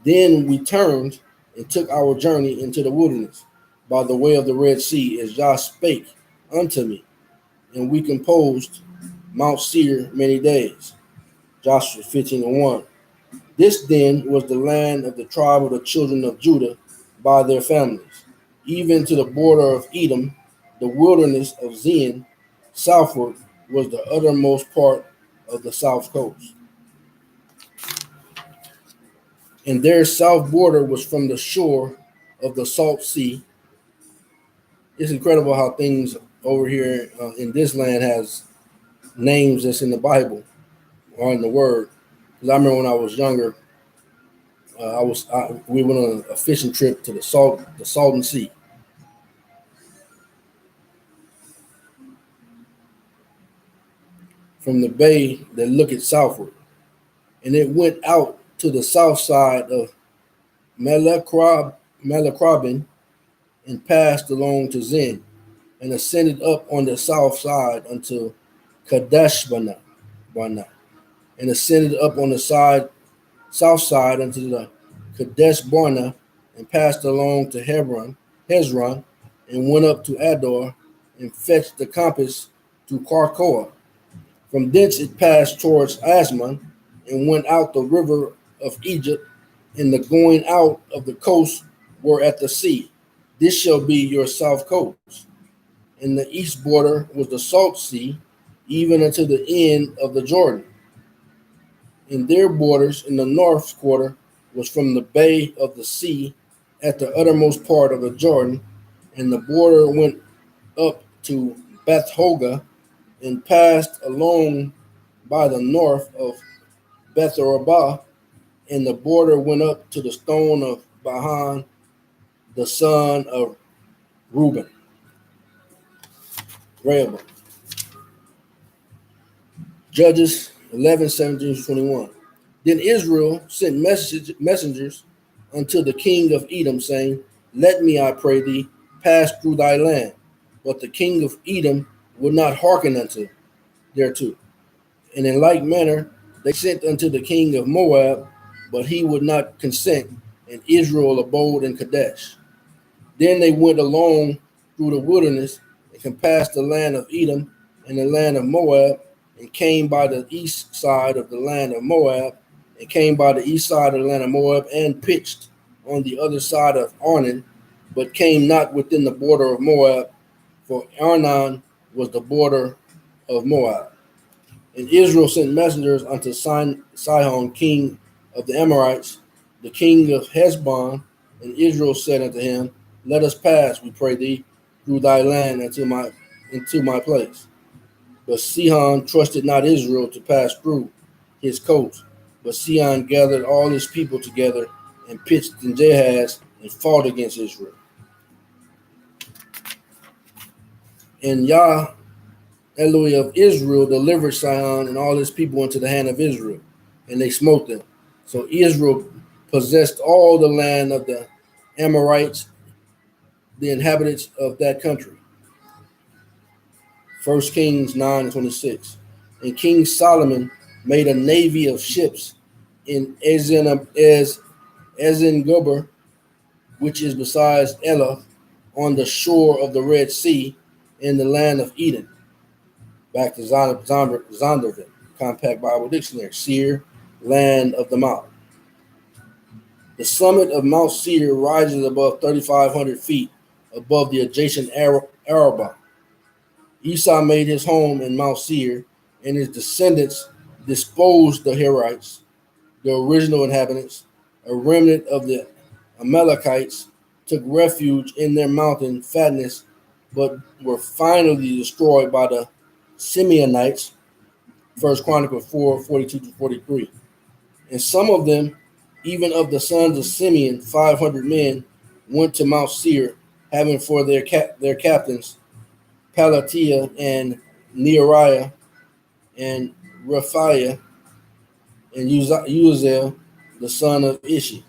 Then we turned and took our journey into the wilderness by the way of the Red Sea, as Yah spake unto me. and we composed Mount Seir many days. Joshua 15:1. This then was the land of the tribe of the children of Judah by their families, even to the border of Edom, the wilderness of Zin, southward was the uttermost part of the south coast. And their south border was from the shore of the Salt Sea. It's incredible how things over here in this land has names that's in the Bible or in the Word. Because I remember when I was younger, we went on a fishing trip to the Salton Sea. From the bay that looked southward, and it went out to the south side of Malacrabin and passed along to Zin, and ascended up on the south side unto Kadeshbana, and ascended up on the south side unto the Kadesh Barna, and passed along to Hezron, and went up to Ador, and fetched the compass to Karkoa. From thence it passed towards Asmon, and went out the river of Egypt, and the going out of the coast were at the sea. This shall be your south coast. And the east border was the Salt Sea, even unto the end of the Jordan. And their borders in the north quarter was from the bay of the sea at the uttermost part of the Jordan, and the border went up to Beth Hoga, and passed along by the north of Beth Arabah, and the border went up to the stone of Bahan, the son of Reuben. Rehoboam. Judges 11:17-21. Then Israel sent messengers unto the king of Edom, saying, Let me, I pray thee, pass through thy land. But the king of Edom would not hearken unto thereto. And in like manner they sent unto the king of Moab, but he would not consent, and Israel abode in Kadesh. Then they went along through the wilderness, and compassed the land of Edom and the land of Moab, and came by the east side of the land of Moab, and came by the east side of the land of Moab, and pitched on the other side of Arnon, but came not within the border of Moab, for Arnon was the border of Moab. And Israel sent messengers unto Sihon, king of the Amorites, the king of Heshbon, and Israel said unto him, Let us pass, we pray thee, through thy land into my place. But Sihon trusted not Israel to pass through his coast. But Sihon gathered all his people together, and pitched in Jahaz, and fought against Israel. And Yah Eloi of Israel delivered Sihon and all his people into the hand of Israel, and they smote them. So Israel possessed all the land of the Amorites, the inhabitants of that country. 1 Kings 9:26. And King Solomon made a navy of ships in Ezen-Gober, which is besides Elah, on the shore of the Red Sea, in the land of Eden. Back to Zondervan, Compact Bible Dictionary. Seir, land of the mount. The summit of Mount Seir rises above 3,500 feet above the adjacent Arabah. Esau made his home in Mount Seir, and his descendants disposed the Herites, the original inhabitants. A remnant of the Amalekites took refuge in their mountain fatness, but were finally destroyed by the Simeonites, 1 Chronicles 4:42-43. And some of them, even of the sons of Simeon, 500 men, went to Mount Seir, having for their captains Palatiah and Neariah and Raphiah and Uziel, the son of Ishi.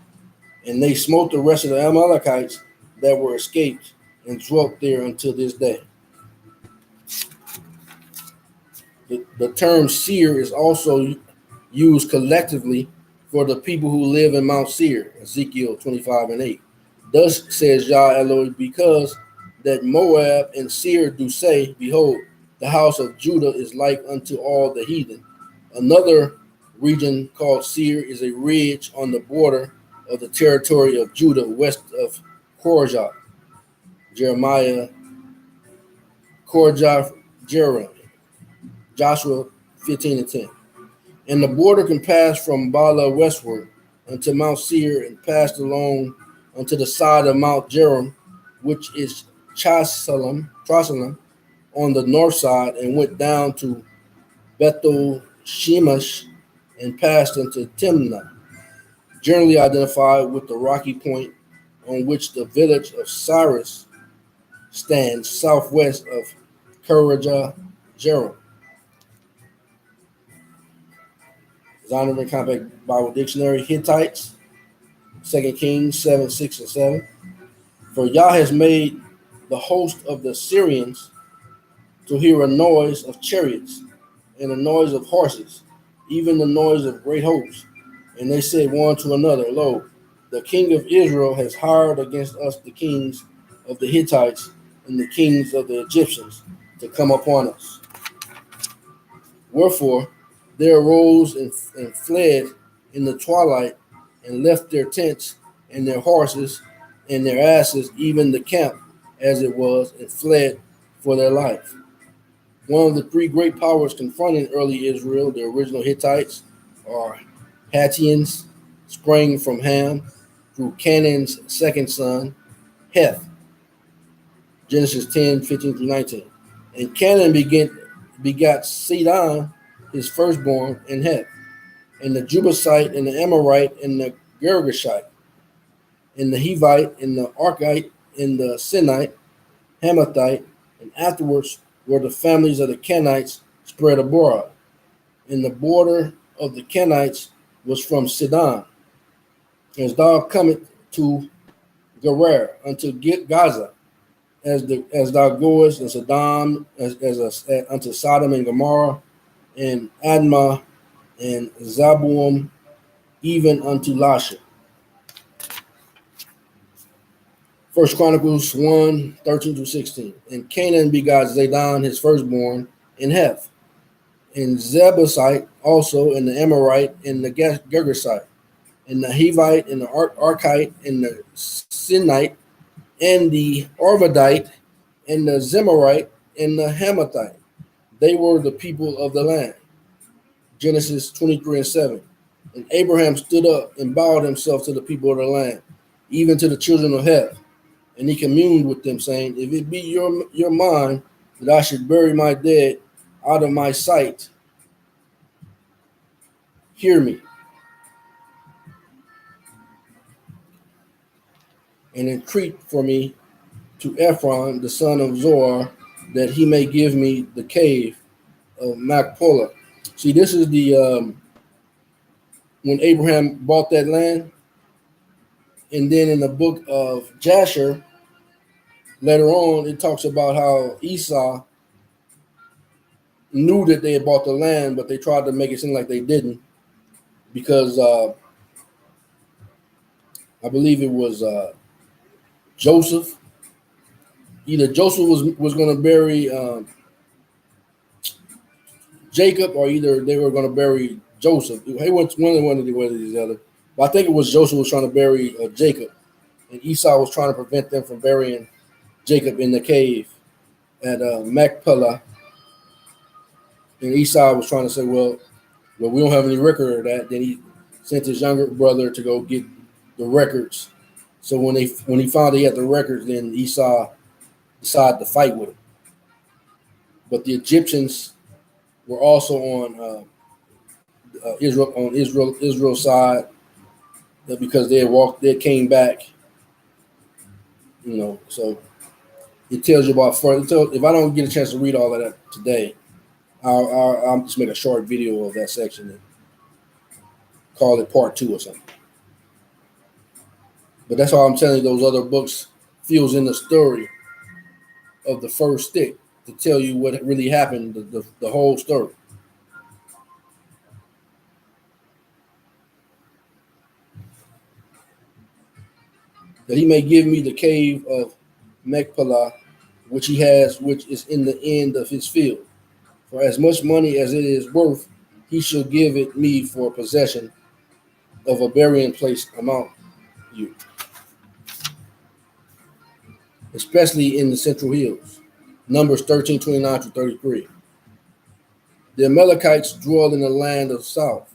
And they smote the rest of the Amalekites that were escaped, and dwelt there until this day. The term seer is also used collectively for the people who live in Mount Seir, Ezekiel 25:8. Thus says Yah Eloi, because that Moab and Seir do say, Behold, the house of Judah is like unto all the heathen. Another region called Seir is a ridge on the border of the territory of Judah west of Korjah, Jeremiah, Korjah, Jeremiah, Joshua 15 and 10. And the border can pass from Bala westward unto Mount Seir and passed along unto the side of Mount Jearim, which is Chasalam on the north side, and went down to Bethel Shemesh and passed into Timnah, generally identified with the rocky point on which the village of Cyrus stands southwest of Kerajah Jearim. Zondervan Compact Bible Dictionary, Hittites, 2 Kings 7, 6, and 7. For Yah has made the host of the Syrians to hear a noise of chariots and a noise of horses, even the noise of great hosts. And they said one to another, Lo, the king of Israel has hired against us the kings of the Hittites and the kings of the Egyptians to come upon us. Wherefore they arose and fled in the twilight and left their tents and their horses and their asses, even the camp as it was, and fled for their life. One of the three great powers confronting early Israel, the original Hittites, are Hattians, sprang from Ham, through Canaan's second son, Heth, Genesis 10, 15 through 19. And Canaan begot Sidon, his firstborn, and Heth, and the Jebusite, and the Amorite, and the Girgashite, and the Hivite, and the Archite, and the Sinite, Hamathite, and afterwards were the families of the Kenites spread abroad. And the border of the Kenites was from Sidon, as thou comest to Gerar unto Gaza, as thou goest in Sodom, unto Sodom and Gomorrah, and Admah and Zaboam, even unto Lasha. First Chronicles 1, 13 through 16. And Canaan begot Zidon, his firstborn, and Heth, and Zebusite also, and the Amorite, and the Girgashite, and the Hivite, and the Archite, and the Sinite, and the Arvadite, and the Zemarite, and the Hamathite. They were the people of the land. Genesis 23 and 7. And Abraham stood up and bowed himself to the people of the land, even to the children of Heth. And he communed with them, saying, if it be your mind that I should bury my dead out of my sight, hear me. And entreat for me to Ephron, the son of Zohar, that he may give me the cave of Machpelah. See, this is the when Abraham bought that land. And then in the book of Jasher, later on, it talks about how Esau knew that they had bought the land, but they tried to make it seem like they didn't, because I believe it was Joseph. Either Joseph was going to bury Jacob, or either they were going to bury Joseph. He went one of the other. But I think it was Joseph was trying to bury Jacob, and Esau was trying to prevent them from burying Jacob in the cave at Machpelah. And Esau was trying to say, well, we don't have any record of that. Then he sent his younger brother to go get the records. So when he found he had the records, then Esau decided to fight with him. But the Egyptians were also on Israel's side, because they came back. So it tells you about further. If I don't get a chance to read all of that today, I'll just make a short video of that section and call it part 2 or something. But that's all I'm telling you. Those other books fills in the story of the first stick to tell you what really happened, the whole story. That he may give me the cave of Machpelah, which he has, which is in the end of his field. For as much money as it is worth, he shall give it me for possession of a burying place among you, especially in the central hills. Numbers 13:29 to 33. The Amalekites dwell in the land of the south,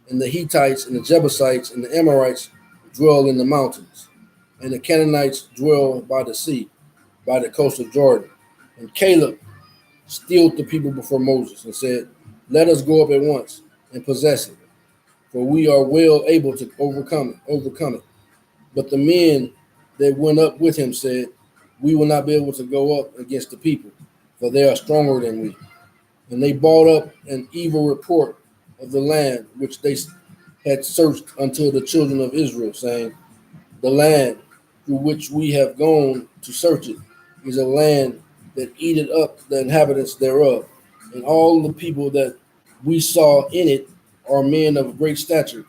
and the Hittites and the Jebusites and the Amorites dwell in the mountains, and the Canaanites dwell by the sea, by the coast of Jordan. And Caleb stilled the people before Moses and said, "Let us go up at once and possess it, for we are well able to overcome it." But the men that went up with him said, "We will not be able to go up against the people, for they are stronger than we." And they brought up an evil report of the land which they had searched unto the children of Israel, saying, "The land through which we have gone to search it is a land that eateth up the inhabitants thereof. And all the people that we saw in it are men of great stature.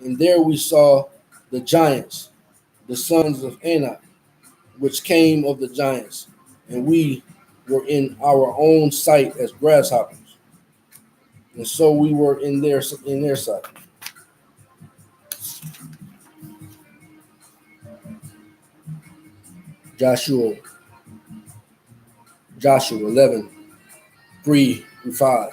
And there we saw the giants, the sons of Anak, which came of the giants, and we were in our own sight as grasshoppers, and so we were in their sight." Joshua Joshua 11, 3 through 5.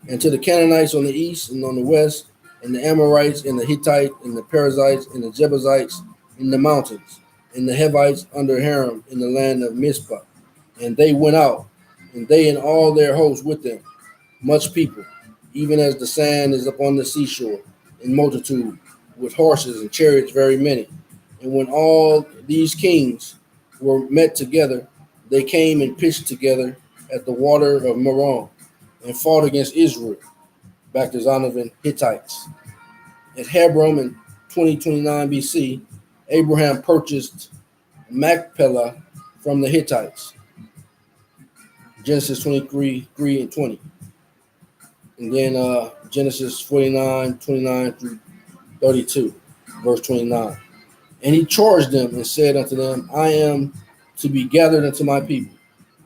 And to the Canaanites on the east and on the west, and the Amorites and the Hittites and the Perizzites and the Jebusites in the mountains, and the Hivites under Haram in the land of Mizpah. And they went out, and they and all their hosts with them, much people, even as the sand is upon the seashore, in multitude, with horses and chariots very many. And when all these kings were met together, they came and pitched together at the water of Merom, and fought against Israel, back to Zonovan Hittites. At Hebron in 2029 BC, Abraham purchased Machpelah from the Hittites. Genesis 23, 3 and 20. And then Genesis 49, 29 through 32, verse 29. And he charged them and said unto them, "I am to be gathered unto my people.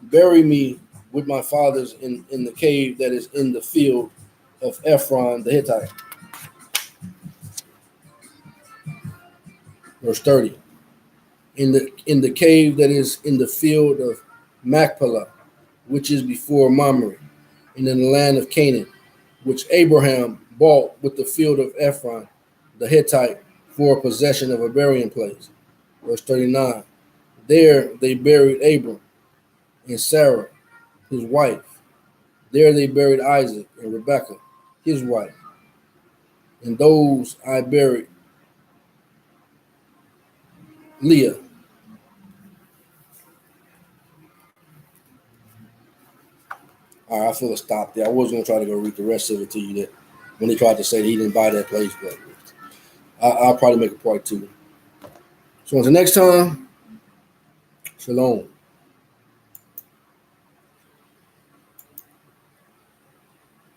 Bury me with my fathers in the cave that is in the field of Ephron the Hittite." Verse 30. In the cave that is in the field of Machpelah, which is before Mamre, and in the land of Canaan, which Abraham bought with the field of Ephron the Hittite for possession of a burying place. Verse 39. There they buried Abram and Sarah, his wife. There they buried Isaac and Rebekah, his wife. And those I buried Leah. All right, I feel a stop there. I was going to try to go read the rest of it to you, that when he tried to say that he didn't buy that place, but I'll probably make a part two. So until next time, shalom.